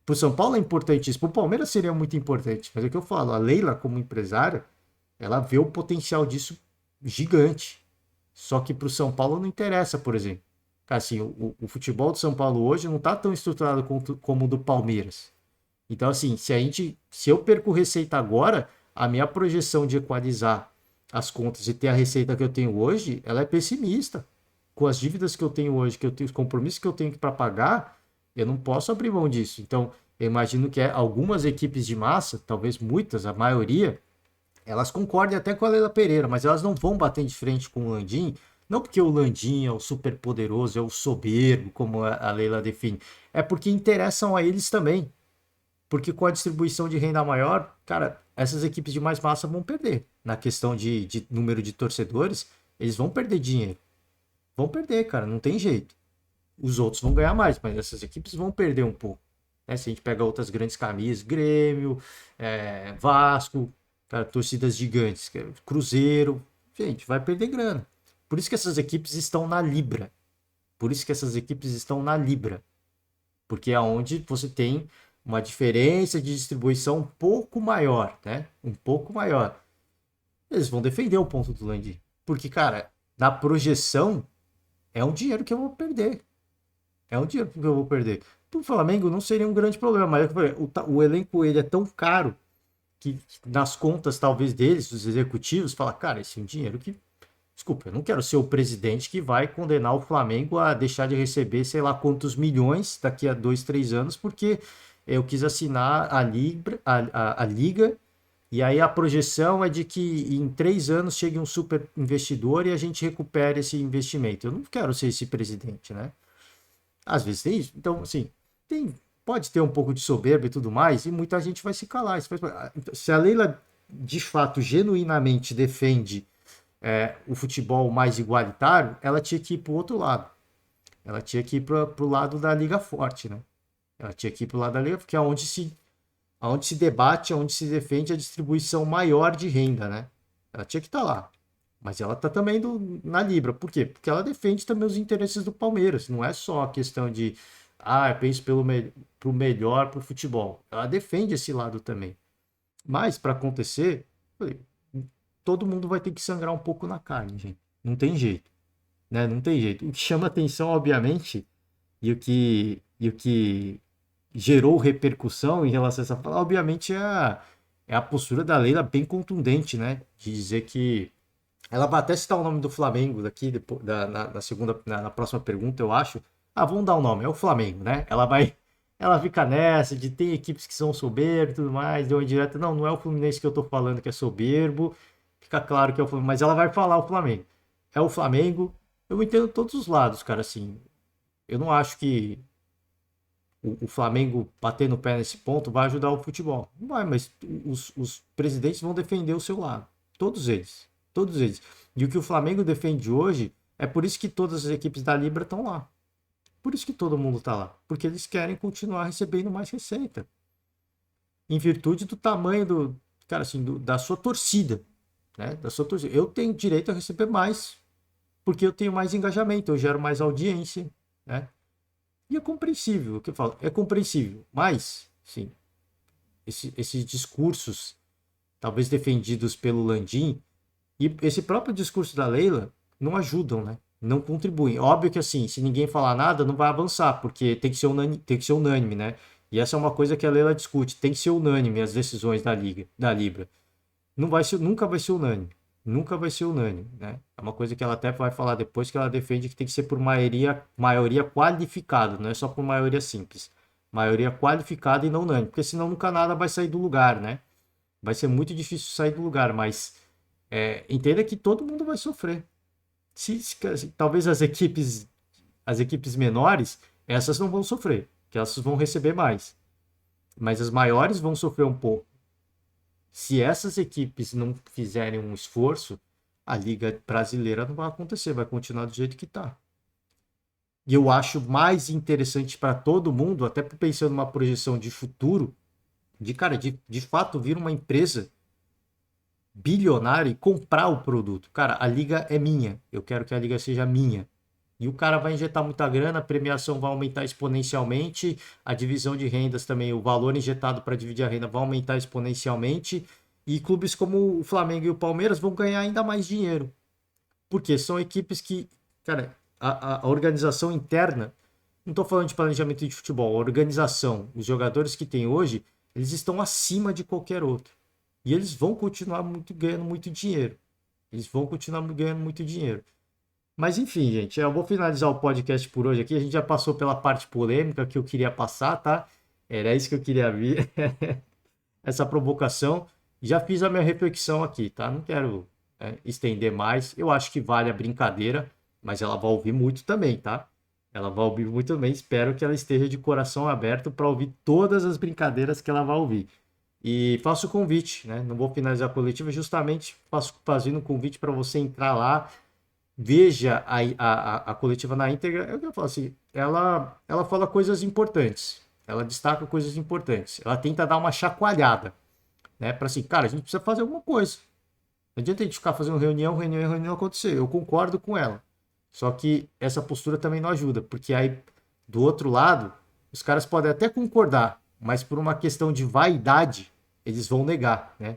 para o São Paulo é importante isso. Para o Palmeiras seria muito importante. Mas é o que eu falo, a Leila, como empresária, ela vê o potencial disso gigante. Só que para o São Paulo não interessa, por exemplo. Assim, o futebol do São Paulo hoje não está tão estruturado como o do Palmeiras. Então, assim, se eu perco receita agora, a minha projeção de equalizar as contas e ter a receita que eu tenho hoje, ela é pessimista. Com as dívidas que eu tenho hoje, que eu tenho os compromissos que eu tenho para pagar, eu não posso abrir mão disso. Então, eu imagino que algumas equipes de massa, talvez muitas, a maioria, elas concordem até com a Leila Pereira, mas elas não vão bater de frente com o Landim, não porque o Landim é o super poderoso, é o soberbo, como a Leila define, é porque interessam a eles também. Porque com a distribuição de renda maior, cara, essas equipes de mais massa vão perder. Na questão de número de torcedores, eles vão perder dinheiro. Vão perder, cara, não tem jeito. Os outros vão ganhar mais, mas essas equipes vão perder um pouco. Né? Se a gente pega outras grandes camisas, Grêmio, Vasco, cara, torcidas gigantes, Cruzeiro, gente, vai perder grana. Por isso que essas equipes estão na Libra. Porque é onde você tem uma diferença de distribuição um pouco maior, né? Um pouco maior. Eles vão defender o ponto do Landim. Porque, cara, na projeção, é um dinheiro que eu vou perder. Para o Flamengo não seria um grande problema, mas o elenco ele é tão caro que nas contas, talvez, deles, dos executivos, fala, cara, esse é um dinheiro que... Desculpa, eu não quero ser o presidente que vai condenar o Flamengo a deixar de receber sei lá quantos milhões daqui a 2, 3 anos, porque eu quis assinar a Liga, e aí a projeção é de que em 3 anos chegue um super investidor e a gente recupere esse investimento. Eu não quero ser esse presidente, né? Às vezes tem isso. Então, assim, pode ter um pouco de soberba e tudo mais, e muita gente vai se calar. Se a Leila, de fato, genuinamente defende o futebol mais igualitário, ela tinha que ir para o outro lado. Ela tinha que ir para o lado da Liga Forte, né? Ela tinha que ir para o lado da Liga, porque é onde se debate, onde se defende a distribuição maior de renda, né? Ela tinha que estar lá. Mas ela está também na Libra. Por quê? Porque ela defende também os interesses do Palmeiras. Não é só a questão de, eu penso pro melhor pro futebol. Ela defende esse lado também. Mas, para acontecer, todo mundo vai ter que sangrar um pouco na carne, gente. Não tem jeito. Né? Não tem jeito. O que chama atenção, obviamente, e o que gerou repercussão em relação a essa fala, obviamente, é a postura da Leila bem contundente, né? De dizer que ela vai até citar o nome do Flamengo daqui, na próxima pergunta, eu acho. Vamos dar o nome, é o Flamengo, né? ela fica nessa de ter equipes que são soberbas e tudo mais, deu uma indireta. Não, não é o Fluminense que eu tô falando que é soberbo. Fica claro que é o Flamengo, mas ela vai falar o Flamengo. É o Flamengo. Eu entendo todos os lados, cara, assim. Eu não acho que o Flamengo bater no pé nesse ponto vai ajudar o futebol. Não vai, mas os presidentes vão defender o seu lado. Todos eles. Todos eles. E o que o Flamengo defende hoje é por isso que todas as equipes da Libra estão lá. Por isso que todo mundo está lá. Porque eles querem continuar recebendo mais receita. Em virtude do tamanho do, cara, assim, da sua torcida. Né? Da sua torcida. Eu tenho direito a receber mais. Porque eu tenho mais engajamento, eu gero mais audiência. Né? E é compreensível, o que eu falo, é compreensível, mas, sim, esses discursos, talvez defendidos pelo Landim, e esse próprio discurso da Leila, não ajudam, né? Não contribuem. Óbvio que, assim, se ninguém falar nada, não vai avançar, porque tem que ser unânime, né? E essa é uma coisa que a Leila discute, tem que ser unânime as decisões da Libra. Não vai ser, nunca vai ser unânime. Nunca vai ser unânime, né? É uma coisa que ela até vai falar depois, que ela defende que tem que ser por maioria qualificada, não é só por maioria simples. Maioria qualificada e não unânime, porque senão nunca nada vai sair do lugar, né? Vai ser muito difícil sair do lugar, mas entenda que todo mundo vai sofrer. Talvez as equipes menores, essas não vão sofrer, que elas vão receber mais. Mas as maiores vão sofrer um pouco. Se essas equipes não fizerem um esforço, a Liga Brasileira não vai acontecer, vai continuar do jeito que está. E eu acho mais interessante para todo mundo, até pensando numa projeção de futuro, de fato vir uma empresa bilionária e comprar o produto. Cara, a Liga é minha, eu quero que a Liga seja minha. E o cara vai injetar muita grana, a premiação vai aumentar exponencialmente, a divisão de rendas também, o valor injetado para dividir a renda vai aumentar exponencialmente, e clubes como o Flamengo e o Palmeiras vão ganhar ainda mais dinheiro. Porque são equipes que, cara, a organização interna, não estou falando de planejamento de futebol, a organização, os jogadores que tem hoje, eles estão acima de qualquer outro. E eles vão continuar ganhando muito dinheiro. Eles vão continuar ganhando muito dinheiro. Mas enfim, gente, eu vou finalizar o podcast por hoje aqui. A gente já passou pela parte polêmica que eu queria passar, tá? Era isso que eu queria ver. Essa provocação. Já fiz a minha reflexão aqui, tá? Não quero estender mais. Eu acho que vale a brincadeira, mas ela vai ouvir muito também, tá? Ela vai ouvir muito também. Espero que ela esteja de coração aberto para ouvir todas as brincadeiras que ela vai ouvir. E faço o convite, né? Não vou finalizar a coletiva, justamente fazendo um convite para você entrar lá. Veja a coletiva na íntegra, é o que eu falo assim, ela fala coisas importantes, ela destaca coisas importantes, ela tenta dar uma chacoalhada, né, para assim, cara, a gente precisa fazer alguma coisa, não adianta a gente ficar fazendo reunião acontecer, eu concordo com ela, só que essa postura também não ajuda, porque aí, do outro lado, os caras podem até concordar, mas por uma questão de vaidade, eles vão negar, né,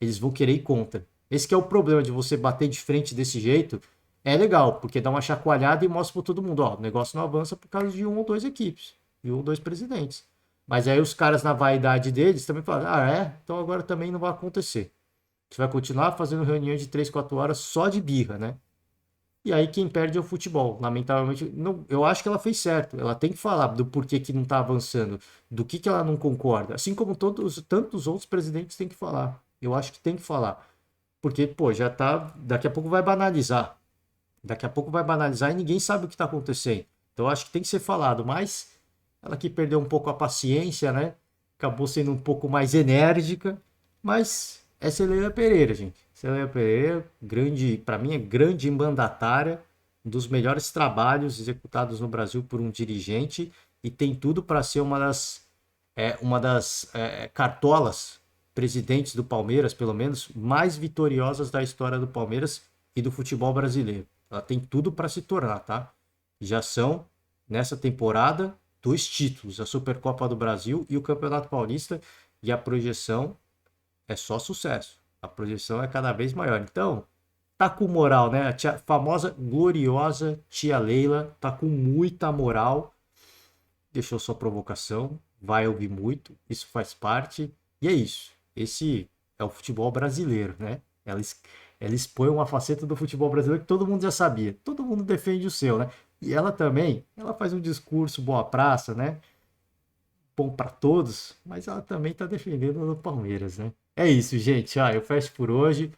eles vão querer ir contra. Esse que é o problema de você bater de frente desse jeito. É legal, porque dá uma chacoalhada e mostra para todo mundo, ó, o negócio não avança por causa de 1 ou 2 equipes, de 1 ou 2 presidentes. Mas aí os caras, na vaidade deles, também falam, então agora também não vai acontecer. A gente vai continuar fazendo reunião de 3, 4 horas só de birra, né? E aí quem perde é o futebol. Lamentavelmente, não, eu acho que ela fez certo. Ela tem que falar do porquê que não tá avançando, do que ela não concorda. Assim como tantos outros presidentes têm que falar. Eu acho que tem que falar. Porque, pô, já tá, daqui a pouco vai banalizar. Daqui a pouco vai banalizar e ninguém sabe o que está acontecendo. Então acho que tem que ser falado, mas ela que perdeu um pouco a paciência, né? Acabou sendo um pouco mais enérgica, mas essa é Leila Pereira, gente. Essa é Leila Pereira, para mim é grande mandatária, um dos melhores trabalhos executados no Brasil por um dirigente e tem tudo para ser uma das cartolas presidentes do Palmeiras, pelo menos, mais vitoriosas da história do Palmeiras e do futebol brasileiro. Ela tem tudo para se tornar, tá? Já são, nessa temporada, 2 títulos, a Supercopa do Brasil e o Campeonato Paulista, e a projeção é só sucesso. A projeção é cada vez maior. Então, tá com moral, né? A famosa, gloriosa tia Leila tá com muita moral. Deixou sua provocação, vai ouvir muito, isso faz parte, e é isso. Esse é o futebol brasileiro, né? Ela expõe uma faceta do futebol brasileiro que todo mundo já sabia. Todo mundo defende o seu, né? E ela também, ela faz um discurso boa praça, né? bom para todos, mas ela também tá defendendo o Palmeiras, né? É isso, gente. Eu fecho por hoje.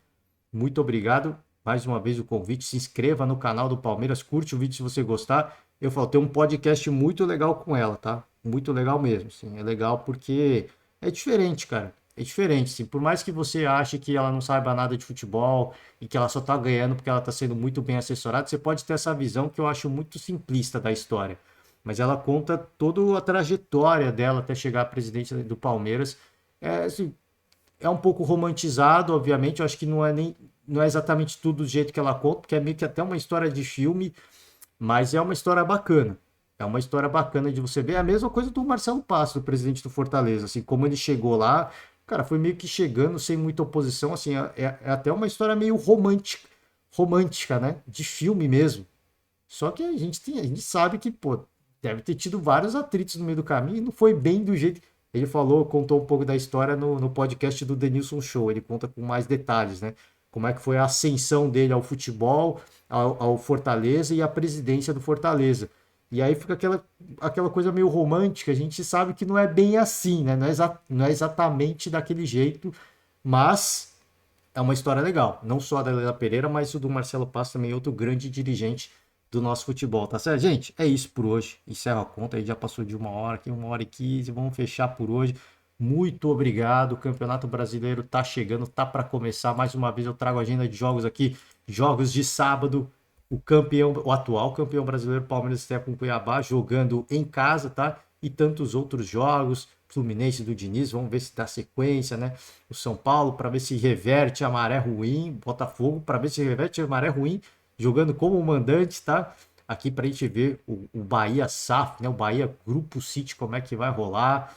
Muito obrigado. Mais uma vez o convite. Se inscreva no canal do Palmeiras. Curte o vídeo se você gostar. Eu falo, tem um podcast muito legal com ela, tá? Muito legal mesmo. Sim. É legal porque é diferente, cara. É diferente, sim. Por mais que você ache que ela não saiba nada de futebol e que ela só tá ganhando porque ela tá sendo muito bem assessorada, você pode ter essa visão que eu acho muito simplista da história. Mas ela conta toda a trajetória dela até chegar à presidência do Palmeiras. Assim, é um pouco romantizado, obviamente. Eu acho que não é exatamente tudo do jeito que ela conta, porque é meio que até uma história de filme, mas é uma história bacana. É uma história bacana de você ver. É a mesma coisa do Marcelo Passo, do presidente do Fortaleza. Assim, como ele chegou lá, cara, foi meio que chegando sem muita oposição. Assim, é até uma história meio romântica, né? De filme mesmo. Só que a gente sabe que, pô, deve ter tido vários atritos no meio do caminho e não foi bem do jeito. Ele contou um pouco da história no podcast do Denilson Show. Ele conta com mais detalhes, né? Como é que foi a ascensão dele ao futebol, ao Fortaleza e à presidência do Fortaleza. E aí fica aquela coisa meio romântica. A gente sabe que não é bem assim, né? Não é exatamente daquele jeito, mas é uma história legal. Não só a da Leila Pereira, mas o do Marcelo Passo também, outro grande dirigente do nosso futebol, tá certo? Gente, é isso por hoje. Encerra a conta, aí já passou de 1 hora aqui, 1h15. Vamos fechar por hoje. Muito obrigado. O Campeonato Brasileiro tá chegando, tá para começar. Mais uma vez eu trago a agenda de jogos aqui. Jogos de sábado. O atual campeão brasileiro, Palmeiras, está com o Cuiabá, jogando em casa, tá? E tantos outros jogos. Fluminense do Diniz, vamos ver se dá sequência, né? O São Paulo, para ver se reverte a maré ruim. Botafogo, para ver se reverte a maré ruim, jogando como mandante, tá? Aqui pra gente ver o Bahia SAF, né? O Bahia Grupo City, como é que vai rolar.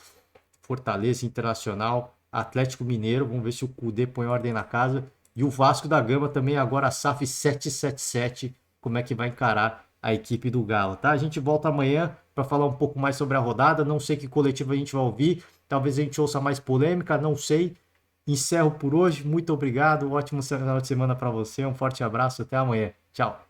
Fortaleza Internacional, Atlético Mineiro, vamos ver se o Cudê põe ordem na casa. E o Vasco da Gama também agora, a SAF 777, como é que vai encarar a equipe do Galo, tá? A gente volta amanhã para falar um pouco mais sobre a rodada. Não sei que coletiva a gente vai ouvir. Talvez a gente ouça mais polêmica, não sei. Encerro por hoje. Muito obrigado. Ótimo final de semana para você. Um forte abraço. Até amanhã. Tchau.